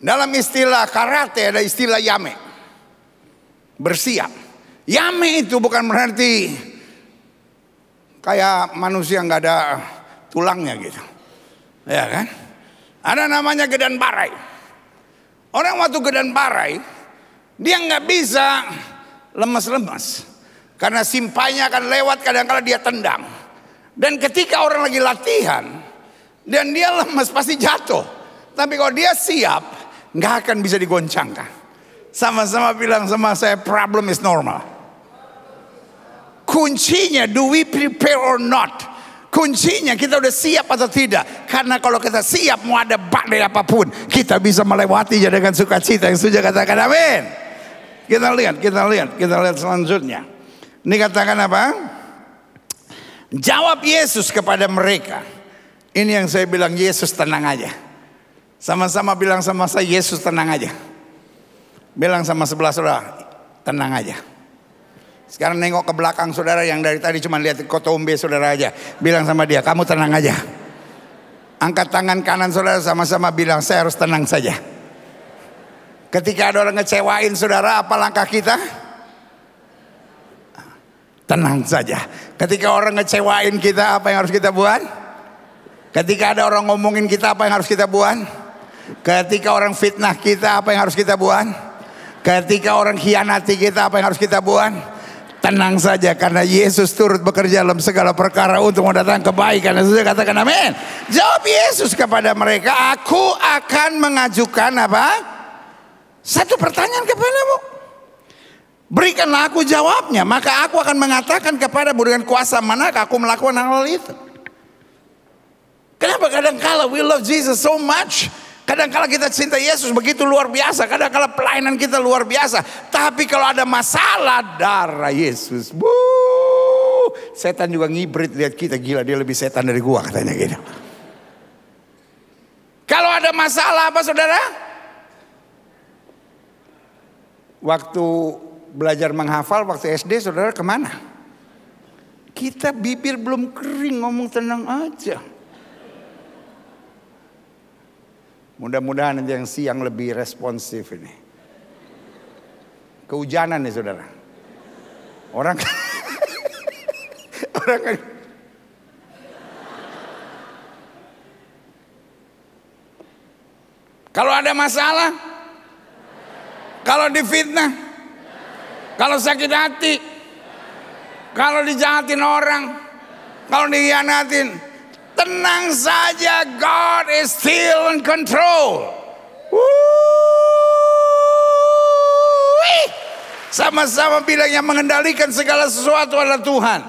dalam istilah karate ada istilah yame, bersiap. Yame itu bukan berarti kayak manusia nggak ada tulangnya gitu, ya kan? Ada namanya gedan barai. Orang waktu gedan barai, dia nggak bisa lemas-lemas. Karena simpainya akan lewat, kadang-kala dia tendang. Dan ketika orang lagi latihan dan dia lemas pasti jatuh. Tapi kalau dia siap, nggak akan bisa digoncangkan. Sama-sama bilang sama saya, problem is normal. Kuncinya, do we prepare or not? Kuncinya kita udah siap atau tidak. Karena kalau kita siap, mau ada badai apapun, kita bisa melewatinya dengan sukacita. Yang setuju katakan amin. Kita lihat selanjutnya. Ini katakan apa? Jawab Yesus kepada mereka. Ini yang saya bilang, Yesus tenang aja. Sama-sama bilang sama saya, Yesus tenang aja. Bilang sama sebelah saudara, tenang aja. Sekarang nengok ke belakang saudara yang dari tadi cuma lihat kotombe saudara aja. Bilang sama dia, kamu tenang aja. Angkat tangan kanan saudara, sama-sama bilang, saya harus tenang saja. Ketika ada orang ngecewain saudara, apa langkah kita? Tenang saja. Ketika orang ngecewain kita, apa yang harus kita buat? Ketika ada orang ngomongin kita, apa yang harus kita buat? Ketika orang fitnah kita, apa yang harus kita buat? Ketika orang khianati kita, apa yang harus kita buat? Tenang saja, karena Yesus turut bekerja dalam segala perkara untuk mendatangkan kebaikan. Dan saya katakan amin. Jawab Yesus kepada mereka, aku akan mengajukan apa? Satu pertanyaan kepadamu. Berikanlah aku jawabnya, maka aku akan mengatakan kepadamu dengan kuasa manakah aku melakukan hal itu. Kenapa kadang-kala we love Jesus so much? Kadang-kala kita cinta Yesus begitu luar biasa. Kadang-kala pelayanan kita luar biasa. Tapi kalau ada masalah, darah Yesus, setan juga ngibrit lihat kita, gila dia lebih setan dari gua katanya gitu. Kalau ada masalah apa saudara? Waktu belajar menghafal waktu SD saudara kemana? Kita bibir belum kering ngomong tenang aja. Mudah-mudahan nanti yang siang lebih responsif ini. Kehujanan nih saudara. Orang kan kalau ada masalah, kalau difitnah, kalau sakit hati, kalau dijahatin orang, kalau dikhianatin, tenang saja, God is still in control. Sama-sama bilang, yang mengendalikan segala sesuatu adalah Tuhan.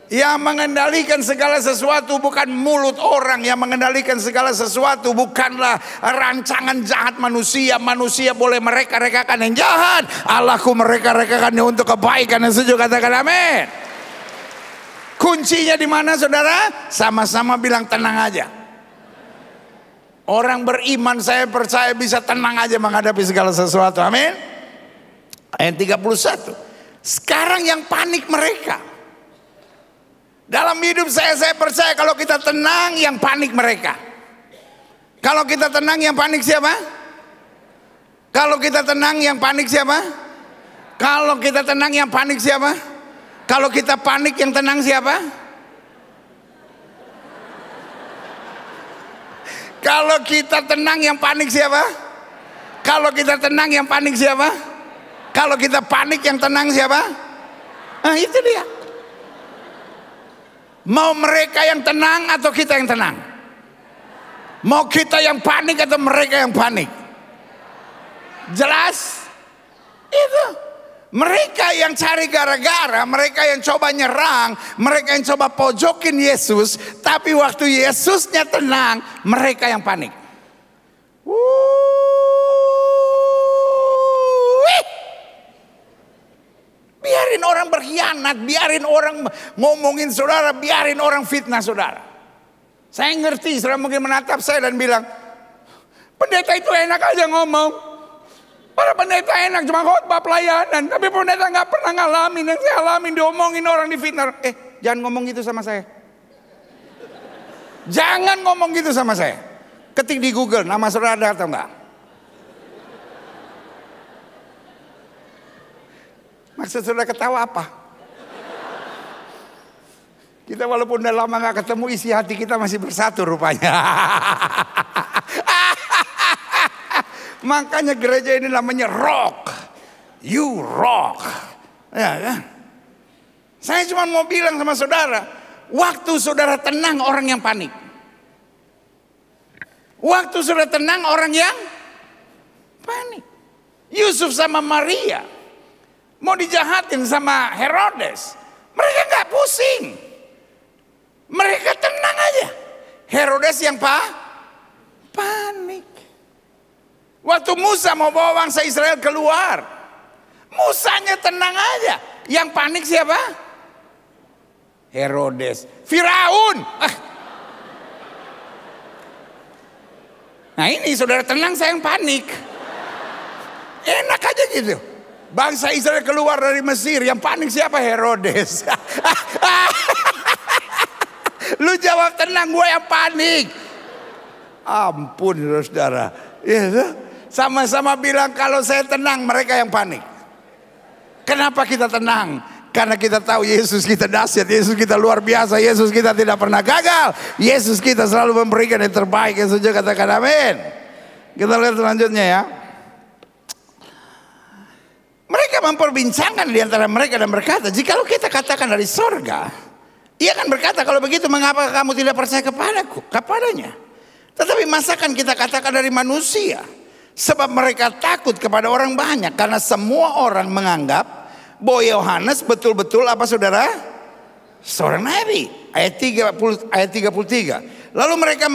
Yang mengendalikan segala sesuatu bukan mulut orang. Yang mengendalikan segala sesuatu bukanlah rancangan jahat manusia. Manusia boleh mereka-rekakan yang jahat, Allahku mereka-rekakannya untuk kebaikan. Yang setuju katakan amin. Kuncinya di mana saudara? Sama-sama bilang tenang aja. Orang beriman saya percaya bisa tenang aja menghadapi segala sesuatu. Amin. Ayat 31. Sekarang yang panik mereka. Dalam hidup saya percaya kalau kita tenang yang panik mereka. Kalau kita tenang yang panik siapa? Kalau kita tenang yang panik siapa? Kalau kita tenang yang panik siapa? Kalau kita panik yang tenang siapa? Kalau kita tenang yang panik siapa? Kalau kita tenang yang panik siapa? Kalau kita panik yang tenang siapa? Nah, itu dia. Mau mereka yang tenang atau kita yang tenang? Mau kita yang panik atau mereka yang panik? Jelas? Itu. Mereka yang cari gara-gara, mereka yang coba nyerang, mereka yang coba pojokin Yesus, tapi waktu Yesusnya tenang, mereka yang panik. Biarin orang berkhianat, biarin orang ngomongin saudara, biarin orang fitnah saudara. Saya ngerti, saudara mungkin menatap saya dan bilang, pendeta itu enak aja ngomong. Para pendeta enak cuma khotbah pelayanan, tapi pendeta nggak pernah ngalamin yang saya alamin, diomongin orang di fitnah. Jangan ngomong gitu sama saya. Jangan ngomong gitu sama saya. Ketik di Google, nama saudara ada atau enggak? Maksud saudara ketawa apa? Kita walaupun udah lama nggak ketemu, isi hati kita masih bersatu rupanya. Makanya gereja ini namanya rock. You rock. Ya kan? Saya cuma mau bilang sama saudara, waktu saudara tenang orang yang panik. Waktu saudara tenang orang yang panik. Yusuf sama Maria mau dijahatin sama Herodes, mereka nggak pusing. Mereka tenang aja. Herodes yang panik. Waktu Musa mau bawa bangsa Israel keluar, Musanya tenang aja. Yang panik siapa? Herodes, Firaun. Nah ini saudara tenang, saya yang panik. Enak aja gitu. Bangsa Israel keluar dari Mesir, yang panik siapa? Herodes. Lu jawab tenang, gue yang panik. Ampun saudara. Ya, sama-sama bilang kalau saya tenang, mereka yang panik. Kenapa kita tenang? Karena kita tahu Yesus kita dahsyat, Yesus kita luar biasa, Yesus kita tidak pernah gagal, Yesus kita selalu memberikan yang terbaik. Yang setuju katakan amin. Kita lihat selanjutnya ya. Mereka memperbincangkan di antara mereka dan berkata, jikalau kita katakan dari sorga, ia akan berkata, kalau begitu mengapa kamu tidak percaya kepadanya? Tetapi masakan kita katakan dari manusia? Sebab mereka takut kepada orang banyak, karena semua orang menganggap bahwa Yohanes betul-betul apa saudara? Seorang nabi. Ayat 33. Lalu mereka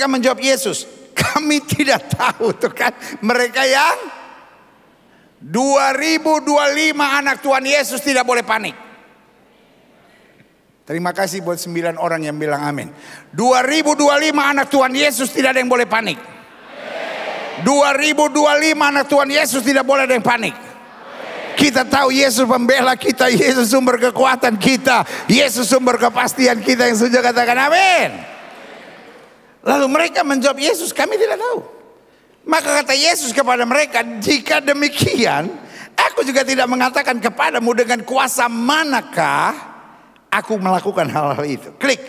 menjawab Yesus, kami tidak tahu. Tuh kan, mereka yang 2025 anak Tuhan Yesus tidak boleh panik. Terima kasih buat 9 orang yang bilang amin. 2025 anak Tuhan Yesus tidak ada yang boleh panik. 2025 anak Tuhan Yesus tidak boleh ada yang panik. Kita tahu Yesus pembela kita, Yesus sumber kekuatan kita, Yesus sumber kepastian kita. Yang sudah katakan amin. Lalu mereka menjawab Yesus, kami tidak tahu. Maka kata Yesus kepada mereka, jika demikian aku juga tidak mengatakan kepadamu dengan kuasa manakah aku melakukan hal-hal itu. Klik.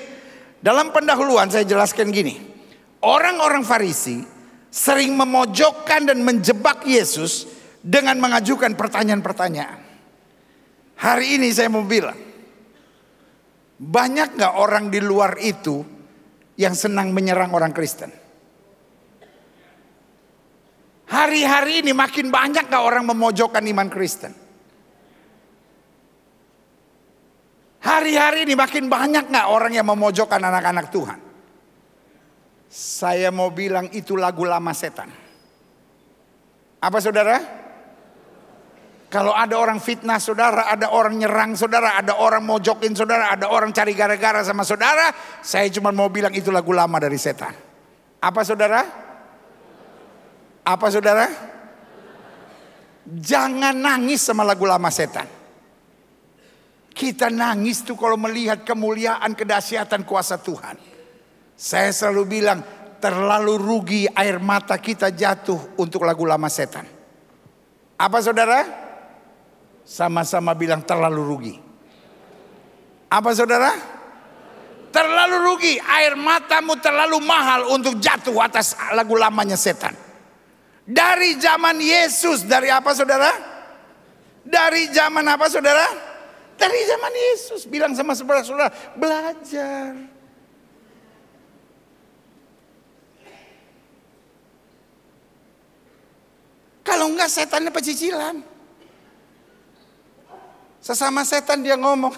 Dalam pendahuluan saya jelaskan gini. Orang-orang Farisi sering memojokkan dan menjebak Yesus dengan mengajukan pertanyaan-pertanyaan. Hari ini saya mau bilang, banyak gak orang di luar itu yang senang menyerang orang Kristen? Hari-hari ini makin banyak gak orang memojokkan iman Kristen? Hari-hari ini makin banyak gak orang yang memojokkan anak-anak Tuhan? Saya mau bilang itu lagu lama setan. Apa saudara? Kalau ada orang fitnah saudara, ada orang nyerang saudara, ada orang mojokin saudara, ada orang cari gara-gara sama saudara, saya cuma mau bilang itu lagu lama dari setan. Apa saudara? Apa saudara? Jangan nangis sama lagu lama setan. Kita nangis tuh kalau melihat kemuliaan, kedahsyatan kuasa Tuhan. Saya selalu bilang, terlalu rugi air mata kita jatuh untuk lagu lama setan. Apa saudara? Sama-sama bilang terlalu rugi. Apa saudara? Terlalu rugi, air matamu terlalu mahal untuk jatuh atas lagu lamanya setan. Dari zaman Yesus, dari apa saudara? Dari zaman apa saudara? Dari zaman Yesus. Bilang sama saudara-saudara, belajar. Kalau enggak setannya pecicilan. Sesama setan dia ngomong,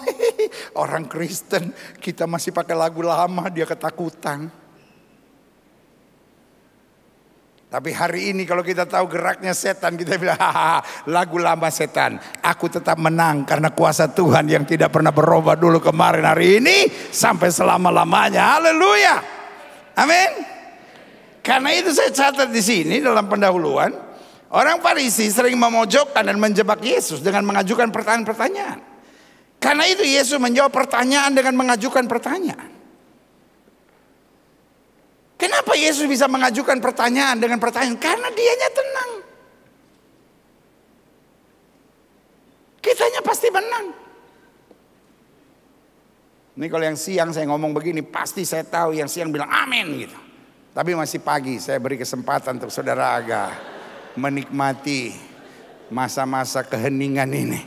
orang Kristen kita masih pakai lagu lama, dia ketakutan. Tapi hari ini kalau kita tahu geraknya setan, kita bilang, lagu lama setan, aku tetap menang karena kuasa Tuhan yang tidak pernah berubah dulu kemarin hari ini sampai selama-lamanya. Haleluya. Amin. Karena itu saya catat di sini dalam pendahuluan. Orang Farisi sering memojokkan dan menjebak Yesus dengan mengajukan pertanyaan-pertanyaan. Karena itu Yesus menjawab pertanyaan dengan mengajukan pertanyaan. Kenapa Yesus bisa mengajukan pertanyaan dengan pertanyaan? Karena dianya tenang. Kitanya pasti menang. Ini kalau yang siang saya ngomong begini, pasti saya tahu yang siang bilang amin gitu. Tapi masih pagi, saya beri kesempatan untuk saudara agak menikmati masa-masa keheningan ini.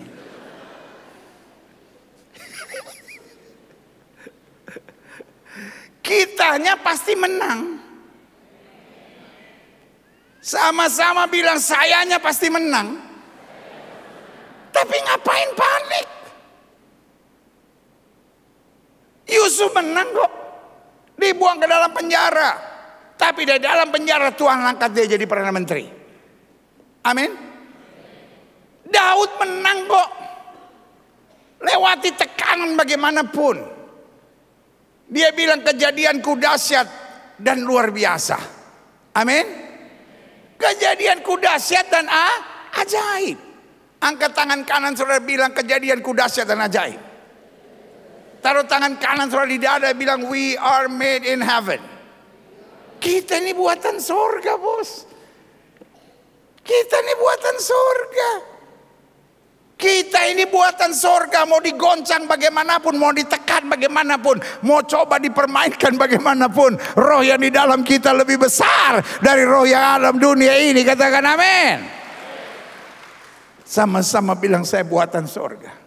Kitanya pasti menang. Sama-sama bilang sayanya pasti menang. Tapi ngapain panik? Yusuf menang kok. Dibuang ke dalam penjara. Tapi dari dalam penjara Tuhan angkat dia jadi Perdana Menteri. Amin. Daud menang kok. Lewati tekanan bagaimanapun. Dia bilang kejadianku dahsyat dan luar biasa. Amin. Kejadianku dahsyat dan ajaib. Angkat tangan kanan saudara, bilang kejadianku dahsyat dan ajaib. Taruh tangan kanan saudara di dada, bilang we are made in heaven. Kita ini buatan surga, bos. Kita ini buatan surga. Kita ini buatan surga. Mau digoncang bagaimanapun, mau ditekan bagaimanapun, mau coba dipermainkan bagaimanapun, roh yang di dalam kita lebih besar dari roh yang alam dunia ini. Katakan amin. Sama-sama bilang saya buatan surga.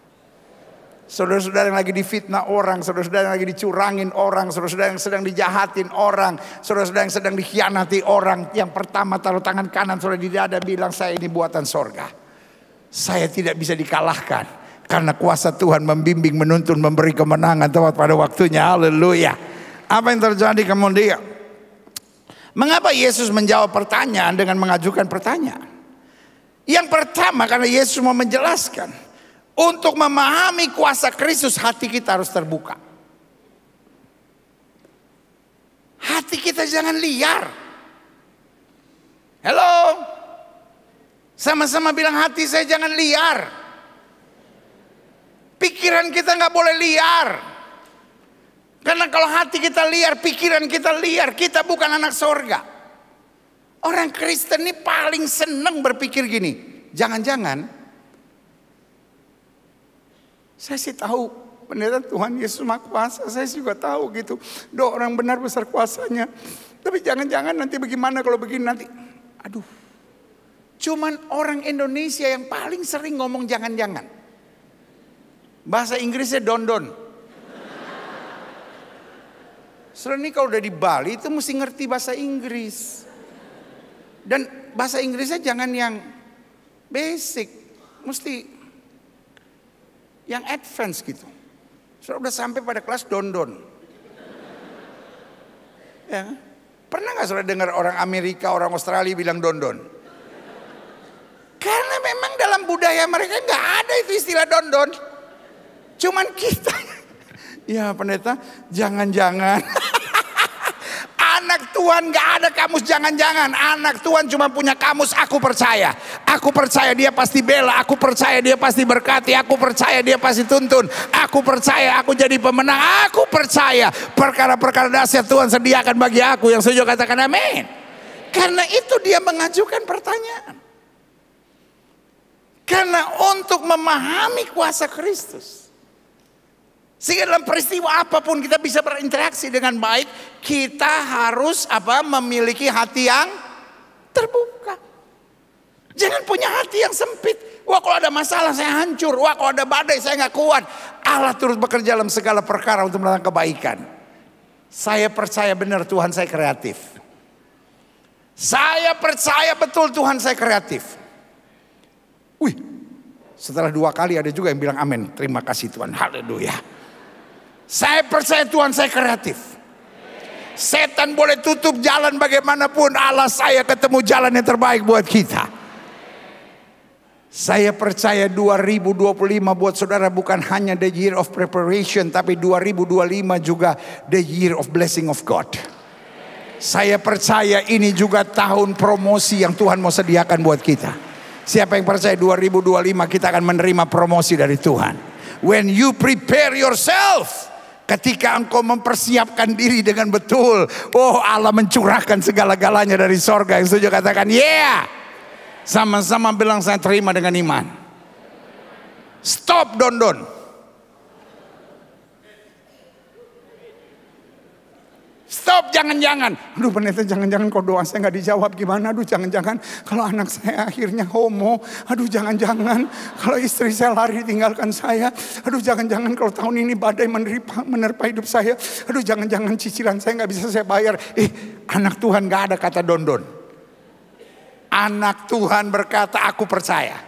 Saudara-saudara yang lagi difitnah orang, saudara-saudara yang lagi dicurangin orang, saudara-saudara yang sedang dijahatin orang, saudara-saudara yang sedang dikhianati orang. Yang pertama taruh tangan kanan saudara di dada, bilang saya ini buatan sorga. Saya tidak bisa dikalahkan karena kuasa Tuhan membimbing, menuntun, memberi kemenangan tepat pada waktunya. Haleluya. Apa yang terjadi kemudian? Mengapa Yesus menjawab pertanyaan dengan mengajukan pertanyaan? Yang pertama karena Yesus mau menjelaskan. Untuk memahami kuasa Kristus, hati kita harus terbuka. Hati kita jangan liar. Halo. Sama-sama bilang hati saya jangan liar. Pikiran kita nggak boleh liar. Karena kalau hati kita liar, pikiran kita liar, kita bukan anak sorga. Orang Kristen ini paling seneng berpikir gini. Jangan-jangan saya sih tahu pendeta Tuhan Yesus Maha Kuasa, saya juga tahu gitu. Doa orang benar besar kuasanya. Tapi jangan-jangan nanti bagaimana kalau begini nanti. Aduh. Cuman orang Indonesia yang paling sering ngomong jangan-jangan. Bahasa Inggrisnya don-don. Saudara ini kalau udah di Bali itu mesti ngerti bahasa Inggris. Dan bahasa Inggrisnya jangan yang basic. Mesti yang advance gitu. Saudara udah sampai pada kelas don-don. Ya. Pernah gak saudara dengar orang Amerika, orang Australia bilang don-don? Karena memang dalam budaya mereka gak ada itu istilah don-don. Cuman kita. Ya pendeta, jangan-jangan. Anak Tuhan gak ada kamus jangan-jangan. Anak Tuhan cuma punya kamus aku percaya. Aku percaya dia pasti bela. Aku percaya dia pasti berkati. Aku percaya dia pasti tuntun. Aku percaya aku jadi pemenang. Aku percaya perkara-perkara dahsyat Tuhan sediakan bagi aku. Yang setuju katakan amin. Karena itu dia mengajukan pertanyaan. Karena untuk memahami kuasa Kristus, sehingga dalam peristiwa apapun kita bisa berinteraksi dengan baik, kita harus memiliki hati yang terbuka. Jangan punya hati yang sempit. Wah, kalau ada masalah saya hancur. Wah, kalau ada badai saya nggak kuat. Allah turut bekerja dalam segala perkara untuk melakukan kebaikan. Saya percaya benar Tuhan saya kreatif. Saya percaya betul Tuhan saya kreatif. Wih, setelah 2 kali ada juga yang bilang amin. Terima kasih Tuhan, haleluya. Saya percaya Tuhan saya kreatif. Setan boleh tutup jalan bagaimanapun, Allah saya ketemu jalan yang terbaik buat kita. Saya percaya 2025 buat saudara bukan hanya the year of preparation, tapi 2025 juga the year of blessing of God. Saya percaya ini juga tahun promosi yang Tuhan mau sediakan buat kita. Siapa yang percaya 2025 kita akan menerima promosi dari Tuhan. When you prepare yourself, ketika engkau mempersiapkan diri dengan betul, oh Allah mencurahkan segala-galanya dari sorga. Yang setuju katakan yeah. Sama-sama bilang saya terima dengan iman. Stop don-don. Stop jangan-jangan. Aduh pendeta jangan-jangan kalau doa saya nggak dijawab gimana. Aduh jangan-jangan kalau anak saya akhirnya homo. Aduh jangan-jangan kalau istri saya lari tinggalkan saya. Aduh jangan-jangan kalau tahun ini badai menerpa hidup saya. Aduh jangan-jangan cicilan saya nggak bisa saya bayar. Anak Tuhan nggak ada kata don-don. Anak Tuhan berkata aku percaya.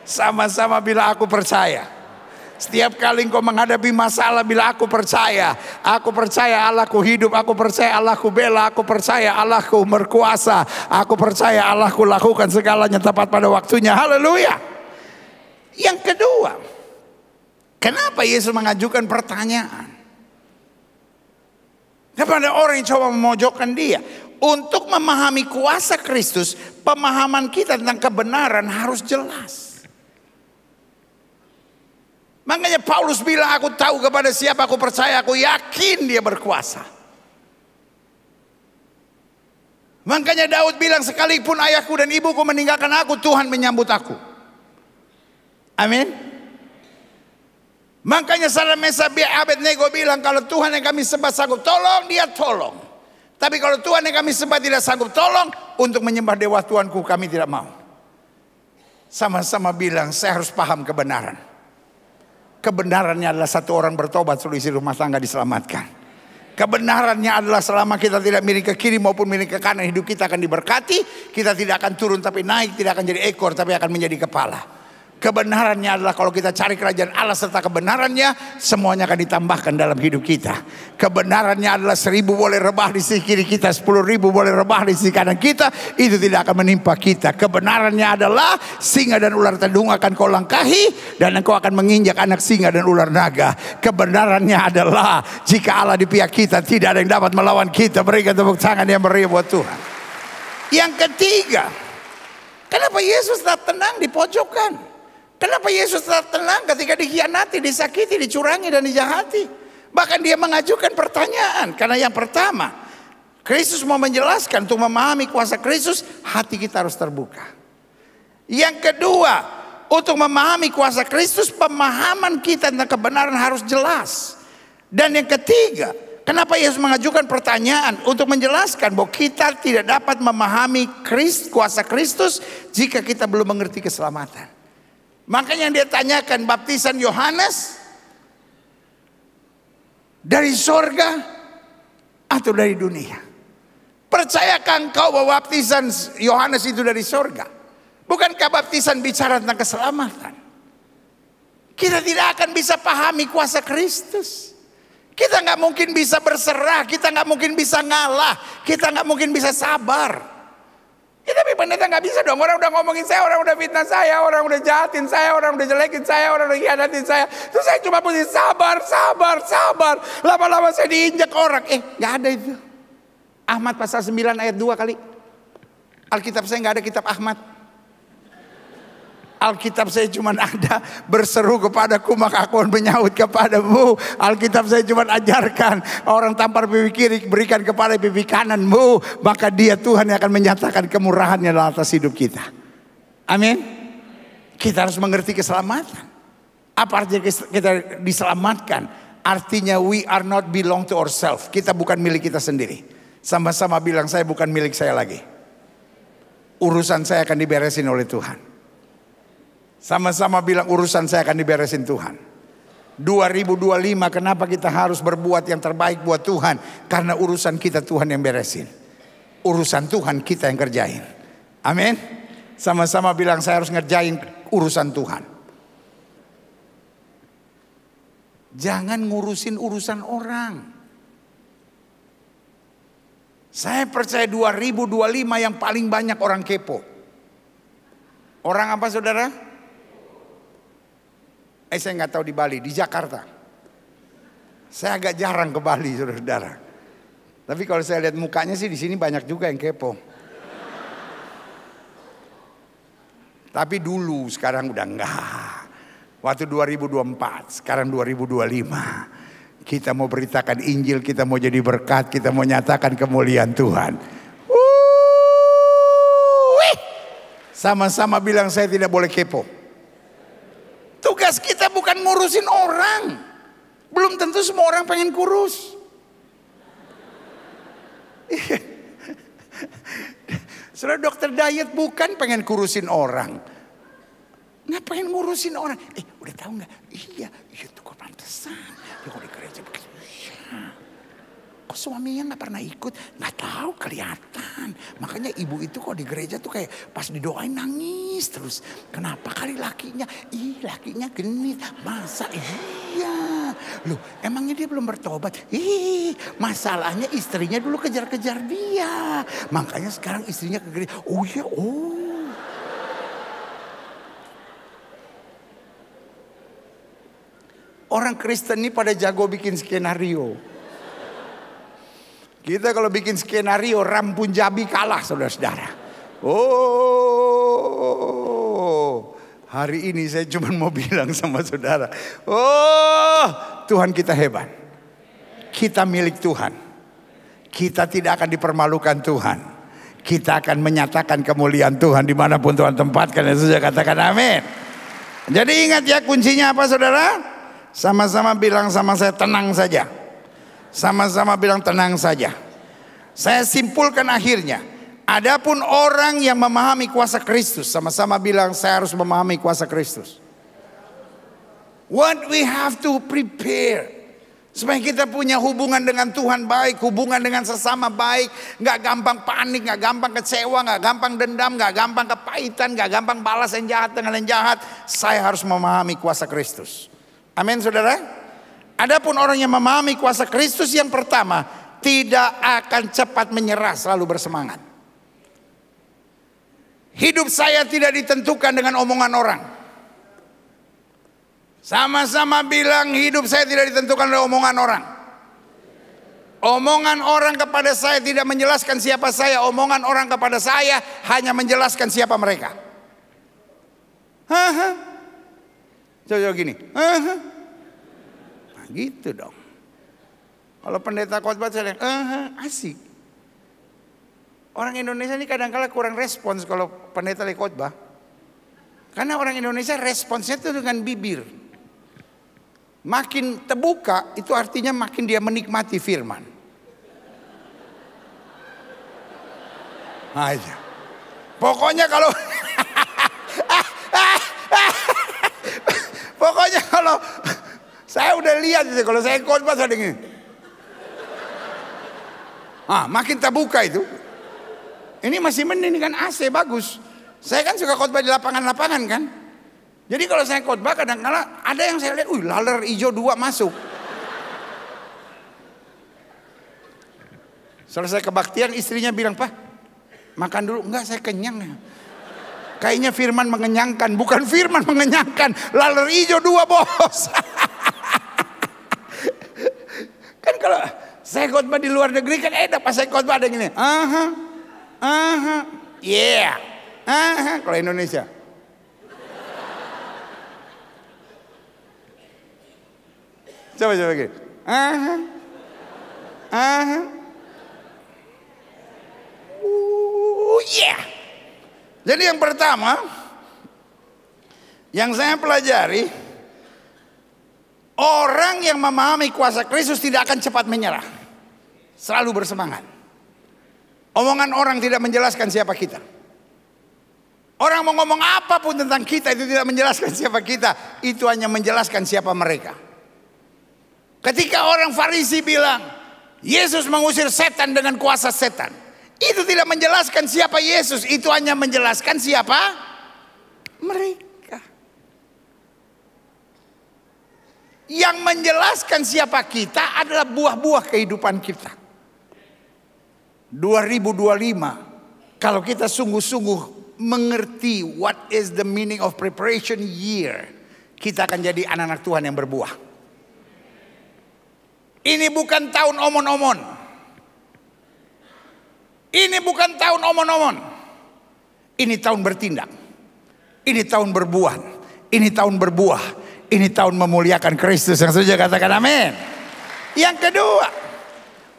Sama-sama bila aku percaya. Setiap kali engkau menghadapi masalah, bila aku percaya Allahku hidup, aku percaya Allahku bela, aku percaya Allahku berkuasa, aku percaya Allahku lakukan segalanya tepat pada waktunya. Haleluya. Yang kedua, kenapa Yesus mengajukan pertanyaan kepada orang yang coba memojokkan dia? Untuk memahami kuasa Kristus, pemahaman kita tentang kebenaran harus jelas. Makanya Paulus bilang aku tahu kepada siapa aku percaya, aku yakin dia berkuasa. Makanya Daud bilang sekalipun ayahku dan ibuku meninggalkan aku, Tuhan menyambut aku. Amin. Makanya Sadraq-Meshach Abednego bilang kalau Tuhan yang kami sembah sanggup tolong, dia tolong. Tapi kalau Tuhan yang kami sembah tidak sanggup tolong, untuk menyembah dewa Tuhanku kami tidak mau. Sama-sama bilang saya harus paham kebenaran. Kebenarannya adalah satu orang bertobat seluruh isi rumah tangga diselamatkan. Kebenarannya adalah selama kita tidak miring ke kiri maupun miring ke kanan, hidup kita akan diberkati. Kita tidak akan turun tapi naik, tidak akan jadi ekor tapi akan menjadi kepala. Kebenarannya adalah kalau kita cari kerajaan Allah serta kebenarannya, semuanya akan ditambahkan dalam hidup kita. Kebenarannya adalah 1000 boleh rebah di sisi kiri kita, 10.000 boleh rebah di sisi kanan kita, itu tidak akan menimpa kita. Kebenarannya adalah singa dan ular tedung akan kau langkahi, dan engkau akan menginjak anak singa dan ular naga. Kebenarannya adalah jika Allah di pihak kita, tidak ada yang dapat melawan kita. Berikan tepuk tangan yang meriah buat Tuhan. Yang ketiga, kenapa Yesus tak tenang di pojokan? Kenapa Yesus tetap tenang ketika dikhianati, disakiti, dicurangi, dan dijahati? Bahkan dia mengajukan pertanyaan. Karena yang pertama, Kristus mau menjelaskan, untuk memahami kuasa Kristus, hati kita harus terbuka. Yang kedua, untuk memahami kuasa Kristus, pemahaman kita tentang kebenaran harus jelas. Dan yang ketiga, kenapa Yesus mengajukan pertanyaan? Untuk menjelaskan bahwa kita tidak dapat memahami kuasa Kristus jika kita belum mengerti keselamatan. Makanya yang dia tanyakan, baptisan Yohanes dari sorga atau dari dunia? Percayakah engkau bahwa baptisan Yohanes itu dari sorga? Bukankah baptisan bicara tentang keselamatan? Kita tidak akan bisa pahami kuasa Kristus. Kita nggak mungkin bisa berserah, kita nggak mungkin bisa ngalah, kita nggak mungkin bisa sabar. Ya, tapi pendeta nggak bisa dong. Orang udah ngomongin saya, orang udah fitnah saya, orang udah jahatin saya, orang udah jelekin saya, orang udah hianatin saya. Terus saya cuma punya sabar. Lama-lama saya diinjak orang. Nggak ada itu. Ahmad pasal 9 ayat 2 kali. Alkitab saya nggak ada kitab Ahmad. Alkitab saya cuma ada berseru kepadaku maka aku menyaut kepadamu. Alkitab saya cuma ajarkan orang tampar pipi kiri berikan kepada pipi kananmu. Maka dia Tuhan yang akan menyatakan kemurahannya dalam atas hidup kita. Amin. Kita harus mengerti keselamatan. Apa artinya kita diselamatkan? Artinya we are not belong to ourselves. Kita bukan milik kita sendiri. Sama-sama bilang saya bukan milik saya lagi. Urusan saya akan diberesin oleh Tuhan. Sama-sama bilang urusan saya akan diberesin Tuhan. 2025 kenapa kita harus berbuat yang terbaik buat Tuhan? Karena urusan kita Tuhan yang beresin. Urusan Tuhan kita yang kerjain. Amin. Sama-sama bilang saya harus ngerjain urusan Tuhan. Jangan ngurusin urusan orang. Saya percaya 2025 yang paling banyak orang kepo. Orang apa saudara? Saya nggak tahu di Bali, di Jakarta. Saya agak jarang ke Bali, saudara-saudara. Tapi kalau saya lihat mukanya sih di sini banyak juga yang kepo. Tapi dulu, sekarang udah enggak. Waktu 2024, sekarang 2025. Kita mau beritakan Injil, kita mau jadi berkat, kita mau nyatakan kemuliaan Tuhan. Sama-sama bilang saya tidak boleh kepo. Tugas kita bukan ngurusin orang. Belum tentu semua orang pengen kurus. Saudara dokter diet bukan pengen kurusin orang. Ngapain ngurusin orang? Udah tahu nggak? Iya itu kok pantesan. Dia kok di gereja begitu. Kok suaminya nggak pernah ikut? Nggak tahu, kelihatan. Makanya ibu itu kok di gereja tuh kayak pas didoain nangis terus. Kenapa kali lakinya? Lakinya genit. Masa iya? Loh, emangnya dia belum bertobat? Masalahnya istrinya dulu kejar-kejar dia. Makanya sekarang istrinya ke gereja. Oh iya, Orang Kristen ini pada jago bikin skenario. Kita kalau bikin skenario Ram Punjabi kalah saudara-saudara. Hari ini saya cuma mau bilang sama saudara. Tuhan kita hebat. Kita milik Tuhan. Kita tidak akan dipermalukan Tuhan. Kita akan menyatakan kemuliaan Tuhan dimanapun Tuhan tempatkan. Dan saya katakan amin. Jadi ingat ya kuncinya apa saudara? Sama-sama bilang sama saya tenang saja. Sama-sama bilang tenang saja. Saya simpulkan akhirnya. Adapun orang yang memahami kuasa Kristus. Sama-sama bilang saya harus memahami kuasa Kristus. What we have to prepare. Supaya kita punya hubungan dengan Tuhan baik. Hubungan dengan sesama baik. Gak gampang panik, gak gampang kecewa, gak gampang dendam, gak gampang kepahitan, gak gampang balas yang jahat dengan yang jahat. Saya harus memahami kuasa Kristus. Amin saudara. Adapun orang yang memahami kuasa Kristus yang pertama, tidak akan cepat menyerah, selalu bersemangat. Hidup saya tidak ditentukan dengan omongan orang. Sama-sama bilang hidup saya tidak ditentukan oleh omongan orang. Omongan orang kepada saya tidak menjelaskan siapa saya. Omongan orang kepada saya hanya menjelaskan siapa mereka. Coba gini. Nah, gitu dong. Kalau pendeta khotbah saya bilang, asik. Orang Indonesia ini kadang-kala kurang respons kalau pendeta lagi khotbah. Karena orang Indonesia responsnya itu dengan bibir. Makin terbuka itu artinya makin dia menikmati firman. Aja. Pokoknya kalau saya udah lihat itu kalau saya khotbah saya dengar. Makin terbuka itu. Ini masih mending kan AC bagus. Saya kan suka khotbah di lapangan-lapangan kan. Jadi kalau saya khotbah kadang-kala ada yang saya lihat, laler hijau 2 masuk. Selesai kebaktian istrinya bilang, "Pak, makan dulu." "Enggak, saya kenyang." Kayaknya firman mengenyangkan, bukan firman mengenyangkan. Laler hijau 2 bos. Kan kalau Saya khotbah di luar negeri kan pas saya khotbah ada gini. Yeah. Kalau Indonesia. Coba gini. Yeah. Jadi yang pertama yang saya pelajari, orang yang memahami kuasa Kristus tidak akan cepat menyerah. Selalu bersemangat. Omongan orang tidak menjelaskan siapa kita. Orang mau ngomong apapun tentang kita itu tidak menjelaskan siapa kita. Itu hanya menjelaskan siapa mereka. Ketika orang Farisi bilang Yesus mengusir setan dengan kuasa setan, itu tidak menjelaskan siapa Yesus. Itu hanya menjelaskan siapa mereka. Yang menjelaskan siapa kita adalah buah-buah kehidupan kita. 2025, kalau kita sungguh-sungguh mengerti what is the meaning of preparation year, kita akan jadi anak-anak Tuhan yang berbuah. Ini bukan tahun omon-omon. Ini bukan tahun omon-omon. Ini tahun bertindak. Ini tahun berbuah. Ini tahun berbuah. Ini tahun memuliakan Kristus. Yang setuju katakan amin. Yang kedua,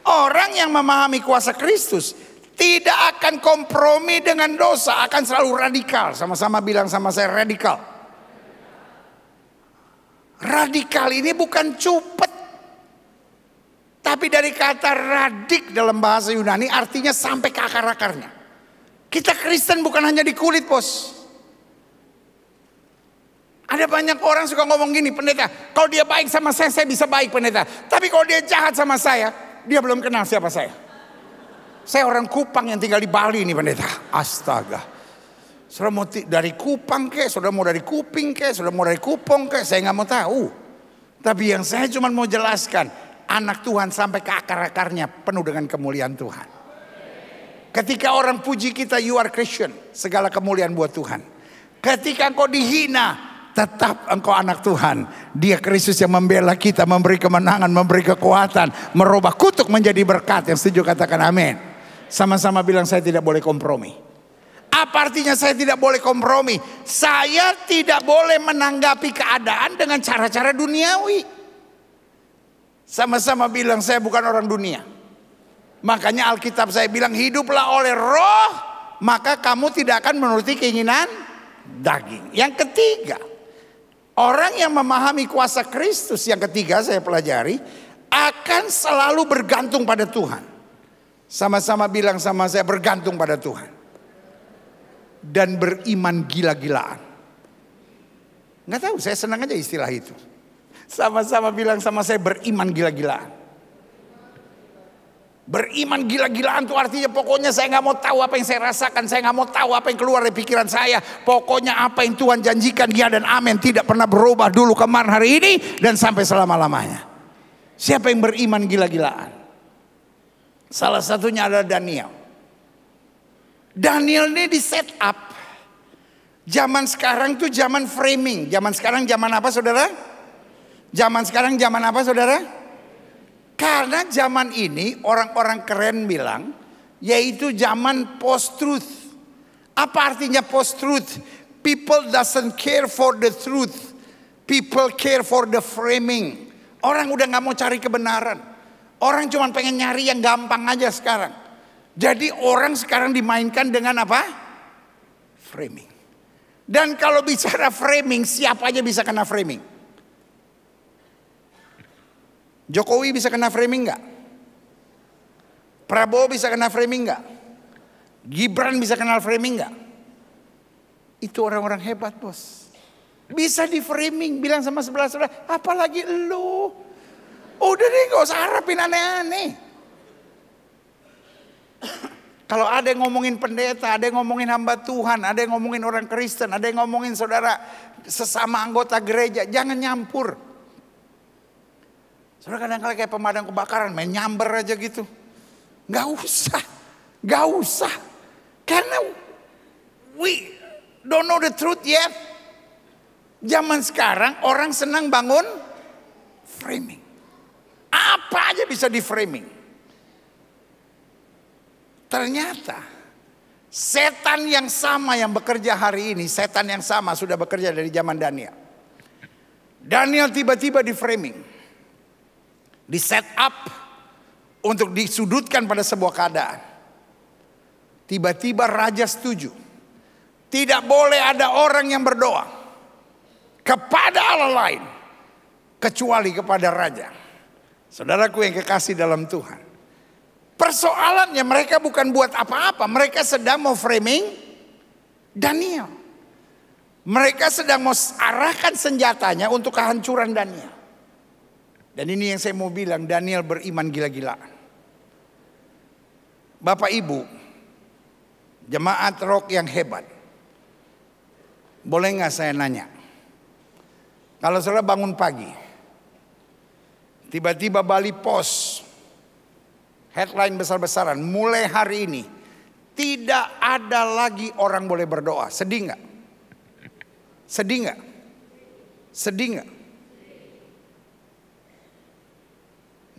orang yang memahami kuasa Kristus tidak akan kompromi dengan dosa, akan selalu radikal. Sama-sama bilang sama saya, radikal. Radikal ini bukan cupet. Tapi dari kata radik dalam bahasa Yunani artinya sampai ke akar-akarnya. Kita Kristen bukan hanya di kulit, bos. Ada banyak orang suka ngomong gini, pendeta, kalau dia baik sama saya bisa baik, pendeta. Tapi kalau dia jahat sama saya, dia belum kenal siapa saya. Saya orang Kupang yang tinggal di Bali nih, pendeta. Astaga. Saudara mau dari Kupang kek, saudara mau dari Kuping kek, saudara mau dari Kupong kek, saya nggak mau tahu. Tapi yang saya cuma mau jelaskan, anak Tuhan sampai ke akar-akarnya penuh dengan kemuliaan Tuhan. Ketika orang puji kita, you are Christian, segala kemuliaan buat Tuhan. Ketika engkau dihina, tetap engkau anak Tuhan. Dia Kristus yang membela kita, memberi kemenangan, memberi kekuatan, merubah kutuk menjadi berkat. Yang setuju katakan amin. Sama-sama bilang saya tidak boleh kompromi. Apa artinya saya tidak boleh kompromi? Saya tidak boleh menanggapi keadaan dengan cara-cara duniawi. Sama-sama bilang saya bukan orang dunia. Makanya Alkitab saya bilang hiduplah oleh roh, maka kamu tidak akan menuruti keinginan daging. Yang ketiga, orang yang memahami kuasa Kristus, yang ketiga saya pelajari, akan selalu bergantung pada Tuhan. Sama-sama bilang sama saya, bergantung pada Tuhan. Dan beriman gila-gilaan. Nggak tahu, saya senang aja istilah itu. Sama-sama bilang sama saya, beriman gila-gilaan. Beriman gila-gilaan itu artinya pokoknya saya nggak mau tahu apa yang saya rasakan. Saya nggak mau tahu apa yang keluar dari pikiran saya. Pokoknya apa yang Tuhan janjikan, ya dan amin. Tidak pernah berubah dulu, kemarin, hari ini, dan sampai selama-lamanya. Siapa yang beriman gila-gilaan? Salah satunya adalah Daniel. Daniel ini di set up. Zaman sekarang tuh zaman framing. Zaman sekarang zaman apa, saudara? Zaman sekarang zaman apa, saudara? Karena zaman ini orang-orang keren bilang, yaitu zaman post-truth. Apa artinya post-truth? People doesn't care for the truth. People care for the framing. Orang udah gak mau cari kebenaran. Orang cuma pengen nyari yang gampang aja sekarang. Jadi orang sekarang dimainkan dengan apa? Framing. Dan kalau bicara framing, siapa aja bisa kena framing. Jokowi bisa kena framing nggak? Prabowo bisa kena framing nggak? Gibran bisa kena framing nggak? Itu orang-orang hebat, bos. Bisa di framing, bilang sama sebelah saudara, apalagi lu. Udah deh, gak usah harapin aneh-aneh. Kalau ada yang ngomongin pendeta, ada yang ngomongin hamba Tuhan, ada yang ngomongin orang Kristen, ada yang ngomongin saudara sesama anggota gereja, jangan nyampur. Saudara kadang-kadang kayak pemadam kebakaran, main nyamber aja gitu. Gak usah. Karena we don't know the truth yet. Zaman sekarang orang senang bangun framing. Apa aja bisa di framing. ternyata setan yang sama yang bekerja hari ini, setan yang sama sudah bekerja dari zaman Daniel. Daniel tiba-tiba di framing, di set up untuk disudutkan pada sebuah keadaan. Tiba-tiba raja setuju. Tidak boleh ada orang yang berdoa kepada Allah lain kecuali kepada raja. Saudaraku yang kekasih dalam Tuhan, persoalannya mereka bukan buat apa-apa. Mereka sedang mau framing Daniel. Mereka sedang mau arahkan senjatanya untuk kehancuran Daniel. Dan ini yang saya mau bilang, Daniel beriman gila-gilaan. Bapak Ibu, jemaat rock yang hebat, boleh gak saya nanya? Kalau saudara bangun pagi, tiba-tiba Bali Pos, headline besar-besaran, mulai hari ini tidak ada lagi orang boleh berdoa. Sedih gak? Sedih gak? Sedih gak?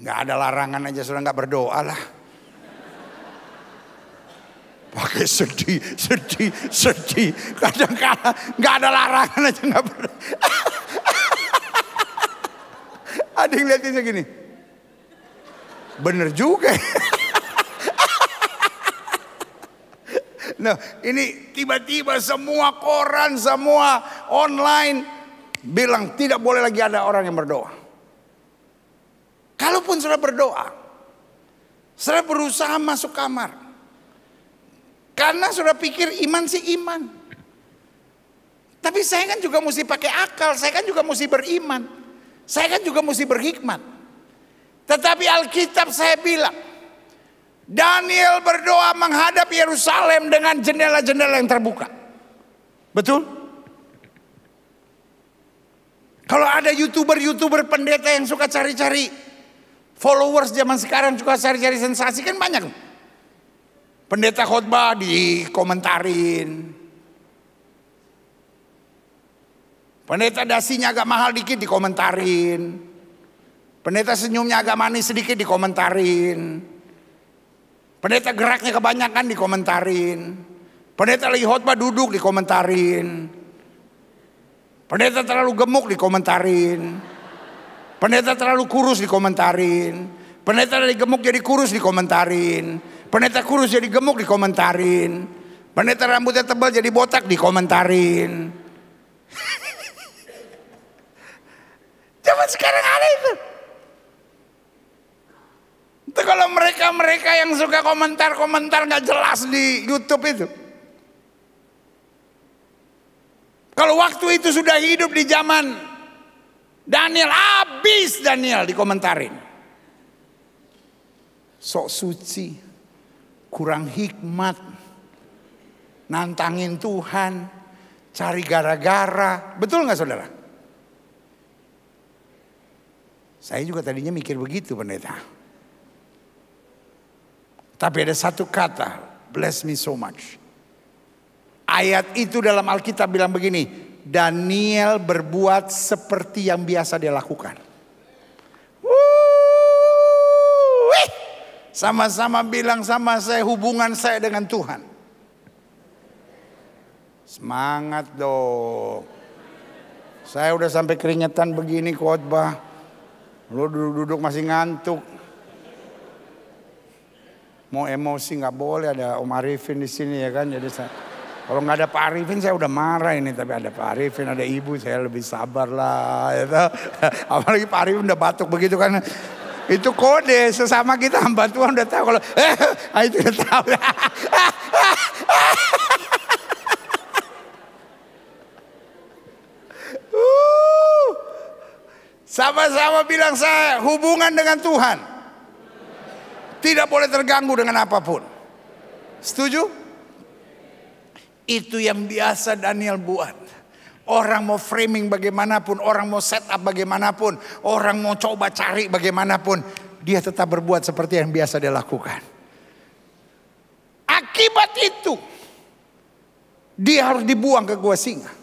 Gak ada larangan aja sudah gak berdoa lah. Pakai sedih. Kadang-kadang gak ada larangan aja gak berdoa. Ada yang lihatin segini. Bener juga. Nah, ini tiba-tiba semua koran, semua online bilang tidak boleh lagi ada orang yang berdoa. Kalaupun saudara berdoa, saudara berusaha masuk kamar. Karena saudara pikir iman sih iman. Tapi saya kan juga mesti pakai akal, saya kan juga mesti beriman. Saya kan juga mesti berhikmat. Tetapi Alkitab saya bilang, Daniel berdoa menghadap Yerusalem dengan jendela-jendela yang terbuka. Betul? Kalau ada YouTuber pendeta yang suka cari-cari followers zaman sekarang, suka cari-cari sensasi, kan banyak. Pendeta khotbah dikomentarin. Pendeta dasinya agak mahal dikit dikomentarin. Pendeta senyumnya agak manis sedikit dikomentarin. Pendeta geraknya kebanyakan dikomentarin. Pendeta lagi khotbah duduk dikomentarin. Pendeta terlalu gemuk dikomentarin. Pendeta terlalu kurus dikomentarin. Pendeta dari gemuk jadi kurus dikomentarin. Pendeta kurus jadi gemuk dikomentarin. Pendeta rambutnya tebal jadi botak dikomentarin. Zaman sekarang ada itu. Itu kalau mereka yang suka komentar gak jelas di YouTube itu. Kalau waktu itu sudah hidup di zaman Daniel, habis Daniel dikomentarin. Sok suci, kurang hikmat, nantangin Tuhan, cari gara-gara. Betul gak saudara? Saya juga tadinya mikir begitu pendeta. Tapi ada satu kata, bless me so much. Ayat itu dalam Alkitab bilang begini, Daniel berbuat seperti yang biasa dia lakukan. Sama-sama bilang sama saya, hubungan saya dengan Tuhan. Semangat dong. Saya udah sampai keringetan begini khotbah. Lu duduk-duduk masih ngantuk. Mau emosi nggak boleh, ada Om Arifin di sini ya kan. Jadi kalau nggak ada Pak Arifin saya udah marah ini. Tapi ada Pak Arifin, ada Ibu, saya lebih sabar lah. Ya, apalagi Pak Arifin udah batuk begitu kan. Itu kode sesama kita hamba Tuhan udah tahu kalau itu udah tahu. Sama-sama bilang saya hubungan dengan Tuhan tidak boleh terganggu dengan apapun. Setuju? Itu yang biasa Daniel buat. Orang mau framing bagaimanapun, orang mau set up bagaimanapun, orang mau coba cari bagaimanapun, dia tetap berbuat seperti yang biasa dia lakukan. Akibat itu, dia harus dibuang ke gua singa.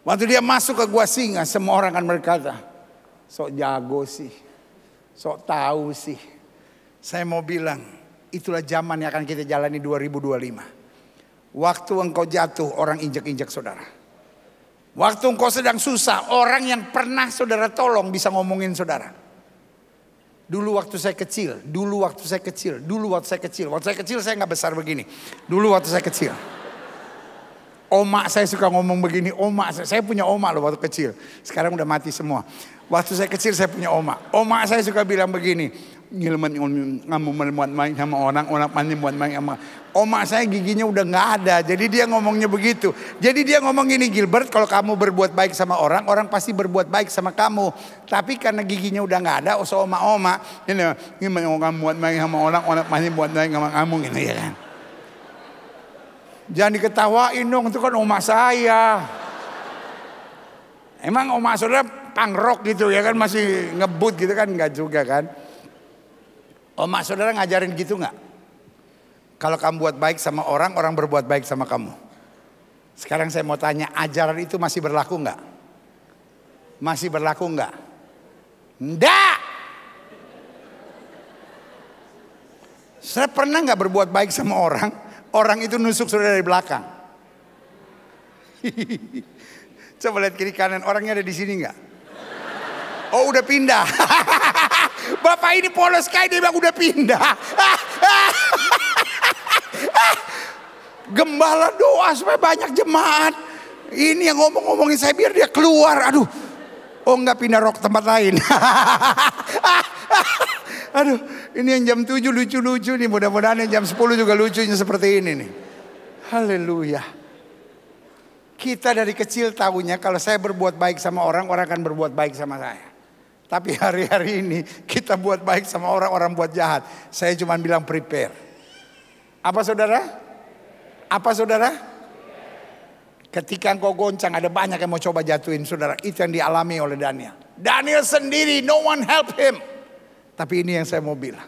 Waktu dia masuk ke gua singa, semua orang akan berkata, sok jago sih, sok tahu sih. Saya mau bilang, Itulah zaman yang akan kita jalani 2025. Waktu engkau jatuh, orang injek-injek saudara. Waktu engkau sedang susah, orang yang pernah saudara tolong bisa ngomongin saudara. Dulu waktu saya kecil, waktu saya kecil saya nggak besar begini. Dulu waktu saya kecil. Oma saya suka ngomong begini, saya punya oma loh waktu kecil. Sekarang udah mati semua. Waktu saya kecil saya punya oma. Oma saya suka bilang begini, sama orang oma saya giginya udah nggak ada, jadi dia ngomongnya begitu. Jadi dia ngomong gini, Gilbert, kalau kamu berbuat baik sama orang, orang pasti berbuat baik sama kamu. Tapi karena giginya udah nggak ada, oma ini kamu buat baik sama orang pasti buat baik sama kamu, gitu ya kan. Jangan diketawain dong, itu kan oma saya. Emang oma saudara punk rock gitu ya kan, masih ngebut gitu kan, enggak juga kan. Oma saudara ngajarin gitu enggak? Kalau kamu buat baik sama orang, orang berbuat baik sama kamu. Sekarang saya mau tanya, ajaran itu masih berlaku enggak? Masih berlaku enggak? Enggak. Saya pernah enggak berbuat baik sama orang? Orang itu nusuk saudara dari belakang. Coba lihat kiri kanan, orangnya ada di sini enggak? Oh udah pindah. Bapak ini polos kayak dia bilang udah pindah. Gembala doa supaya banyak jemaat. Ini yang ngomong-ngomongin saya biar dia keluar. Aduh. Oh enggak, pindah rok tempat lain. Aduh, ini yang jam 7 lucu-lucu nih. Mudah-mudahan yang jam 10 juga lucunya seperti ini nih. Haleluya. Kita dari kecil tahunya kalau saya berbuat baik sama orang, orang akan berbuat baik sama saya. Tapi hari-hari ini kita buat baik sama orang, orang buat jahat. Saya cuma bilang prepare. Apa saudara? Apa saudara? Ketika engkau goncang, ada banyak yang mau coba jatuhin saudara. Itu yang dialami oleh Daniel. Daniel sendiri, no one help him. Tapi ini yang saya mau bilang.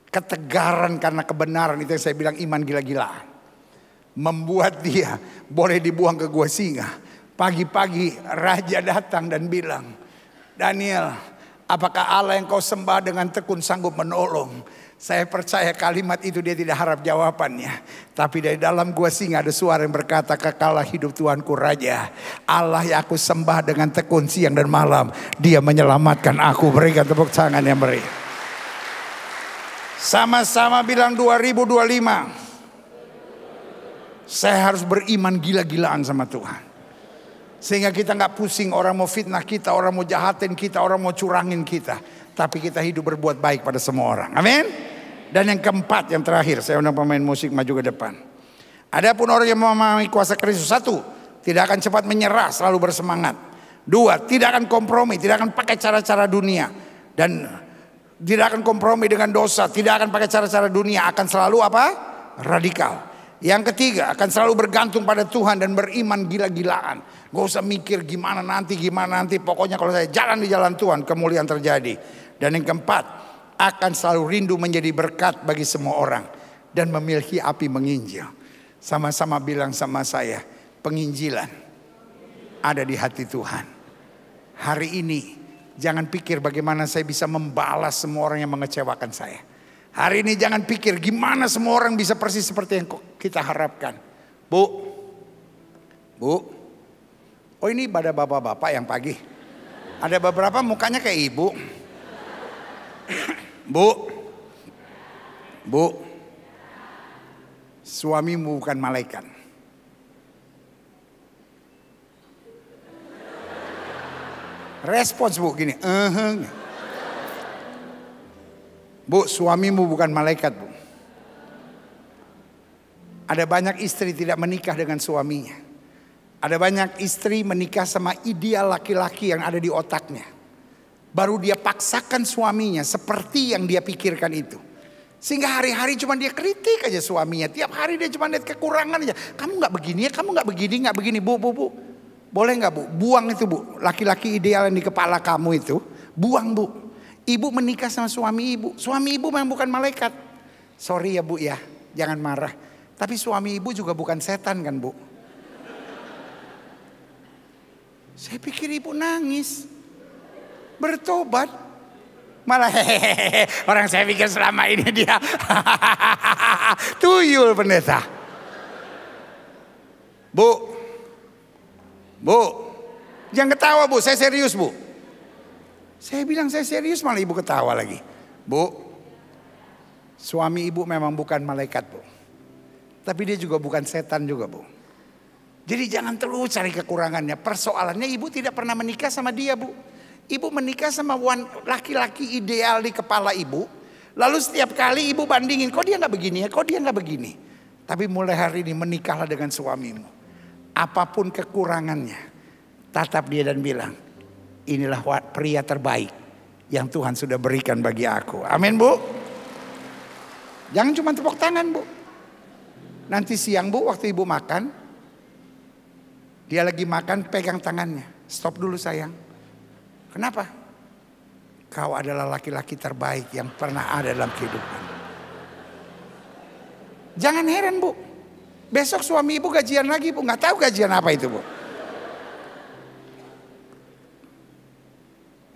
Ketegaran karena kebenaran, itu yang saya bilang iman gila-gilaan. Membuat dia boleh dibuang ke gua singa. Pagi-pagi raja datang dan bilang, Daniel, apakah Allah yang kau sembah dengan tekun sanggup menolong? Saya percaya kalimat itu dia tidak harap jawabannya. Tapi dari dalam gua singa ada suara yang berkata, kekalah hidup Tuanku Raja. Allah yang aku sembah dengan tekun siang dan malam. Dia menyelamatkan aku. Berikan tepuk tangan yang meriah. Sama-sama bilang 2025. Saya harus beriman gila-gilaan sama Tuhan. Sehingga kita gak pusing orang mau fitnah kita, orang mau jahatin kita, orang mau curangin kita. Tapi kita hidup berbuat baik pada semua orang. Amin. Dan yang keempat, yang terakhir, saya undang pemain musik maju ke depan. Adapun orang yang memahami kuasa Kristus, 1, tidak akan cepat menyerah, selalu bersemangat. 2, tidak akan kompromi, tidak akan pakai cara-cara dunia. Dan tidak akan kompromi dengan dosa, tidak akan pakai cara-cara dunia, akan selalu apa? Radikal. Yang ketiga, akan selalu bergantung pada Tuhan dan beriman gila-gilaan. Gak usah mikir gimana nanti. Pokoknya kalau saya jalan di jalan Tuhan, kemuliaan terjadi. Dan yang keempat, akan selalu rindu menjadi berkat bagi semua orang. Dan memiliki api menginjil. Sama-sama bilang sama saya, penginjilan ada di hati Tuhan. Hari ini, jangan pikir bagaimana saya bisa membalas semua orang yang mengecewakan saya. Hari ini jangan pikir gimana semua orang bisa persis seperti yang kita harapkan. Bu. Oh ini pada bapak-bapak yang pagi. Ada beberapa mukanya kayak ibu. Bu. Suamimu bukan malaikat. Respons bu gini. Bu, suamimu bukan malaikat, Bu. Ada banyak istri tidak menikah dengan suaminya. Ada banyak istri menikah sama ideal laki-laki yang ada di otaknya. Baru dia paksakan suaminya seperti yang dia pikirkan itu. Sehingga hari-hari cuma dia kritik aja suaminya. Tiap hari dia cuma lihat kekurangan aja. Kamu gak begini ya, kamu gak begini. Bu. Boleh gak Bu? Buang itu Bu. Laki-laki ideal yang di kepala kamu itu. Buang Bu. Ibu menikah sama suami ibu. Suami ibu memang bukan malaikat. Sorry ya Bu ya, jangan marah. Tapi suami ibu juga bukan setan kan Bu. Saya pikir ibu nangis. Bertobat. Malah hehehe, orang saya pikir selama ini dia tuyul pendeta. Bu, jangan ketawa bu, saya serius bu. Saya bilang saya serius, malah ibu ketawa lagi. Bu, suami ibu memang bukan malaikat bu. Tapi dia juga bukan setan juga bu. Jadi jangan terus cari kekurangannya. Persoalannya ibu tidak pernah menikah sama dia bu. Ibu menikah sama laki-laki ideal di kepala ibu. Lalu setiap kali ibu bandingin, kok dia gak begini ya, kok dia gak begini. Tapi mulai hari ini menikahlah dengan suamimu. Apapun kekurangannya, tatap dia dan bilang, inilah pria terbaik yang Tuhan sudah berikan bagi aku. Amin bu. Jangan cuma tepuk tangan bu. Nanti siang bu, waktu ibu makan, dia lagi makan, pegang tangannya. Stop dulu sayang. Kenapa? Kau adalah laki-laki terbaik yang pernah ada dalam kehidupan. Jangan heran bu. Besok suami ibu gajian lagi bu. Gak tahu gajian apa itu bu.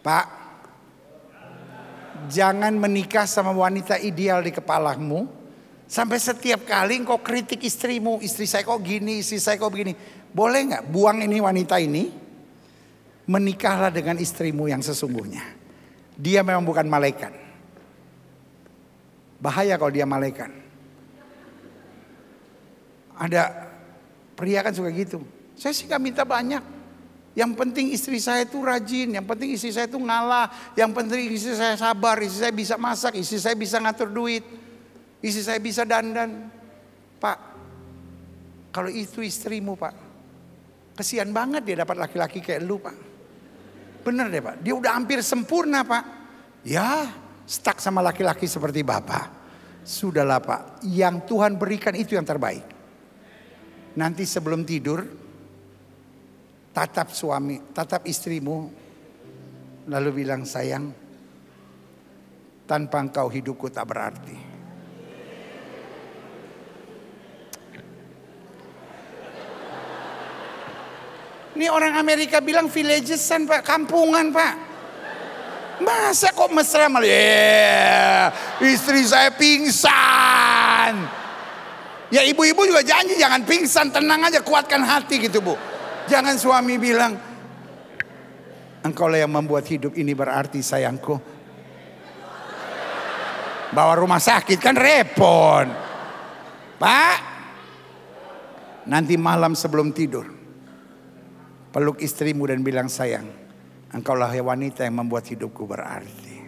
Pak, jangan menikah sama wanita ideal di kepalamu. Sampai setiap kali engkau kritik istrimu. Istri saya kok gini, istri saya kok begini. Boleh gak buang ini wanita ini? Menikahlah dengan istrimu yang sesungguhnya. Dia memang bukan malaikat. Bahaya kalau dia malaikat. Ada pria kan suka gitu. Saya sih gak minta banyak. Yang penting istri saya itu rajin. Yang penting istri saya itu ngalah. Yang penting istri saya sabar. Istri saya bisa masak. Istri saya bisa ngatur duit. Istri saya bisa dandan. Pak, kalau itu istrimu pak, kesian banget dia dapat laki-laki kayak lu pak. Bener deh pak, dia udah hampir sempurna pak. Ya, stuck sama laki-laki seperti bapak. Sudahlah pak, yang Tuhan berikan itu yang terbaik. Nanti sebelum tidur, tatap istrimu, lalu bilang sayang, tanpa engkau hidupku tak berarti. Ini orang Amerika bilang villagesan pak, kampungan pak. Masa kok mesra malah, istri saya pingsan. Ya ibu-ibu juga janji jangan pingsan, tenang aja, kuatkan hati gitu bu. Jangan suami bilang, engkaulah yang membuat hidup ini berarti sayangku. Bawa rumah sakit kan repot. Pak, nanti malam sebelum tidur, peluk istrimu dan bilang sayang, engkaulah wanita yang membuat hidupku berarti.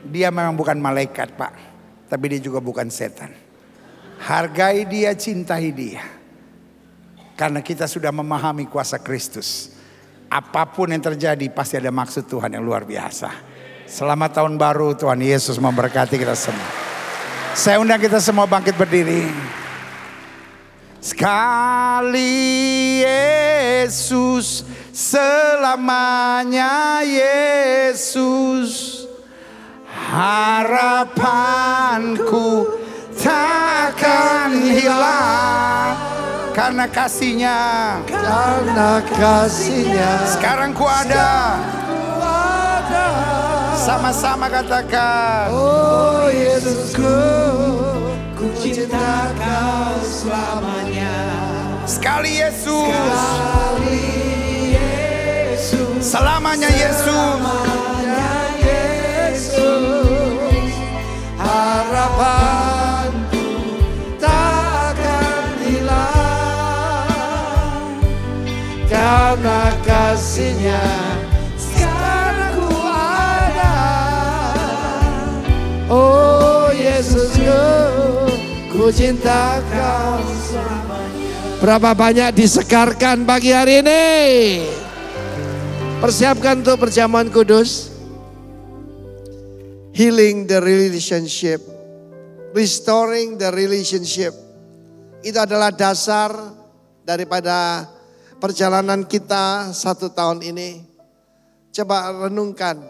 Dia memang bukan malaikat pak, tapi dia juga bukan setan. Hargai dia, cintai dia. Karena kita sudah memahami kuasa Kristus. Apapun yang terjadi pasti ada maksud Tuhan yang luar biasa. Selamat tahun baru, Tuhan Yesus memberkati kita semua. Saya undang kita semua bangkit berdiri. Sekali Yesus, selamanya Yesus. Harapanku takkan hilang karena kasih-Nya. Karena kasih-Nya. Sekarang ku ada. Sama-sama katakan. Oh Yesusku, ku cinta Kau selamanya. Sekali Yesus. Sekali Yesus. Selamanya Yesus. Selamanya Yesus. Harapanku takkan hilang karena kasih-Nya. Sekarang ku ada. Oh Yesusku, ku cinta Kau selamanya. Berapa banyak disegarkan pagi hari ini? Persiapkan untuk perjamuan kudus. Healing the relationship, restoring the relationship. Itu adalah dasar daripada perjalanan kita 1 tahun ini. Coba renungkan,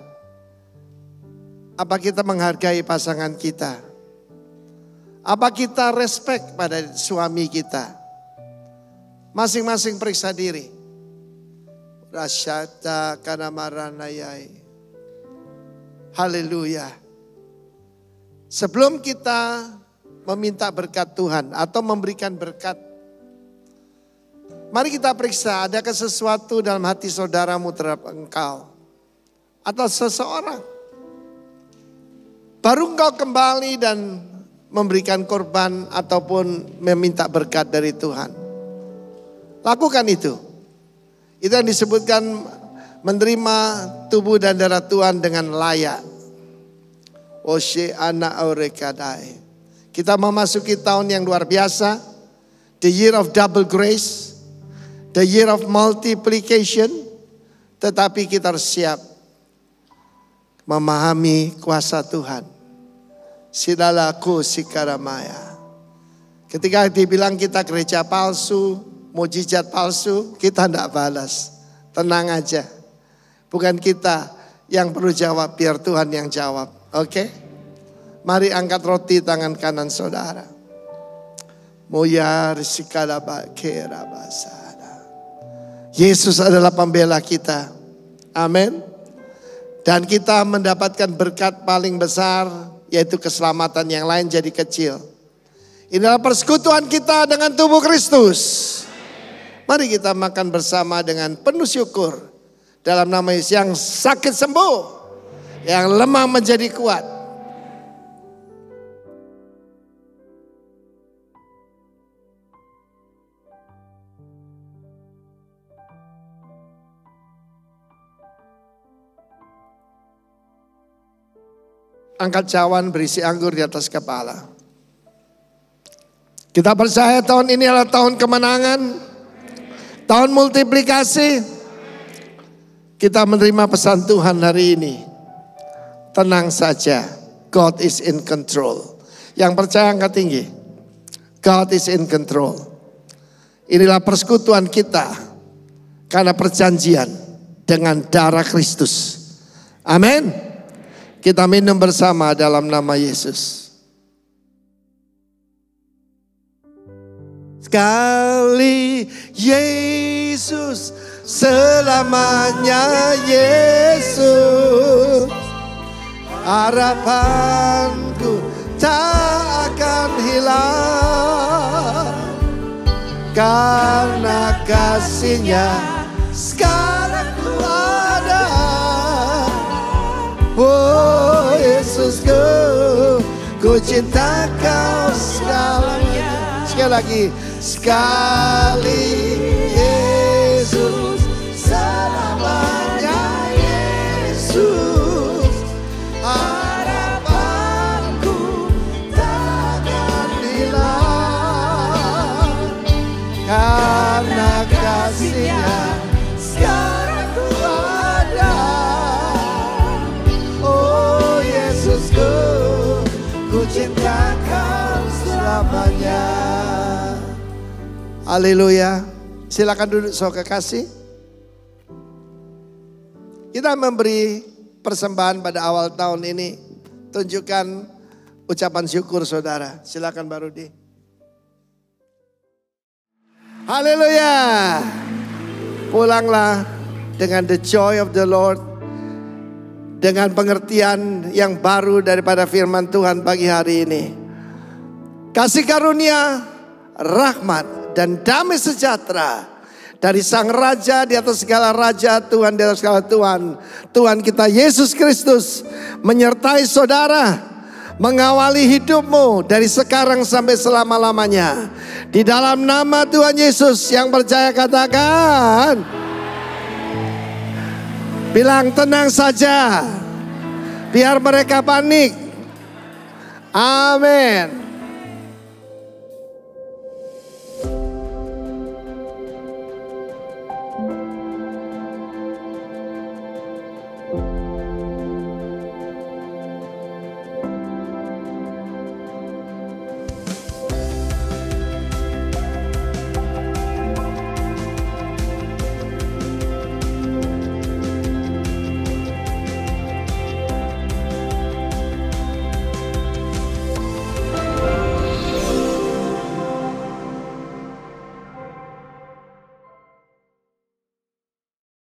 apa kita menghargai pasangan kita? Apa kita respect pada suami kita? Masing-masing periksa diri. Rasyata kanamaranayai. Haleluya. Sebelum kita meminta berkat Tuhan atau memberikan berkat, mari kita periksa, adakah sesuatu dalam hati saudaramu terhadap engkau atau seseorang. Baru engkau kembali dan memberikan korban ataupun meminta berkat dari Tuhan. Lakukan itu. Itu yang disebutkan menerima tubuh dan darah Tuhan dengan layak. Oshe ana aurekadai. Kita memasuki tahun yang luar biasa. The year of double grace. The year of multiplication. Tetapi kita harus siap memahami kuasa Tuhan. Sidalaku sikaramaya. Ketika dibilang kita gereja palsu, mujizat palsu, kita tidak balas. Tenang aja. Bukan kita yang perlu jawab, biar Tuhan yang jawab. Oke? Mari angkat roti tangan kanan saudara. Moyar sikalabakera. Yesus adalah pembela kita. Amin. Dan kita mendapatkan berkat paling besar, yaitu keselamatan, yang lain jadi kecil. Inilah persekutuan kita dengan tubuh Kristus. Mari kita makan bersama dengan penuh syukur. Dalam nama Yesus, yang sakit sembuh, yang lemah menjadi kuat. Angkat cawan berisi anggur di atas kepala. Kita percaya tahun ini adalah tahun kemenangan, tahun multiplikasi. Kita menerima pesan Tuhan hari ini. Tenang saja, God is in control. Yang percaya angkat tinggi. God is in control. Inilah persekutuan kita karena perjanjian dengan darah Kristus. Amin. Kita minum bersama dalam nama Yesus. Sekali Yesus, selamanya Yesus. Harapanku tak akan hilang, karena kasih-Nya sekarang ku ada. Oh Yesusku, ku cinta Kau selamanya. Sekali lagi, sekali Yesus, selamanya Yesus. Harapanku takkan hilang, karena kasih-Nya sekarang ku ada. Oh Yesusku, ku cinta Kau selamanya. Haleluya. Silakan duduk saudara kekasih. Kita memberi persembahan pada awal tahun ini. Tunjukkan ucapan syukur saudara. Silakan Pak Rudi. Haleluya. Pulanglah dengan the joy of the Lord. Dengan pengertian yang baru daripada firman Tuhan pagi hari ini. Kasih karunia, rahmat, dan damai sejahtera dari Sang Raja di atas segala raja, Tuhan di atas segala Tuhan, Tuhan kita Yesus Kristus menyertai saudara, mengawali hidupmu dari sekarang sampai selama-lamanya. Di dalam nama Tuhan Yesus, yang percaya katakan, bilang tenang saja, biar mereka panik. Amin.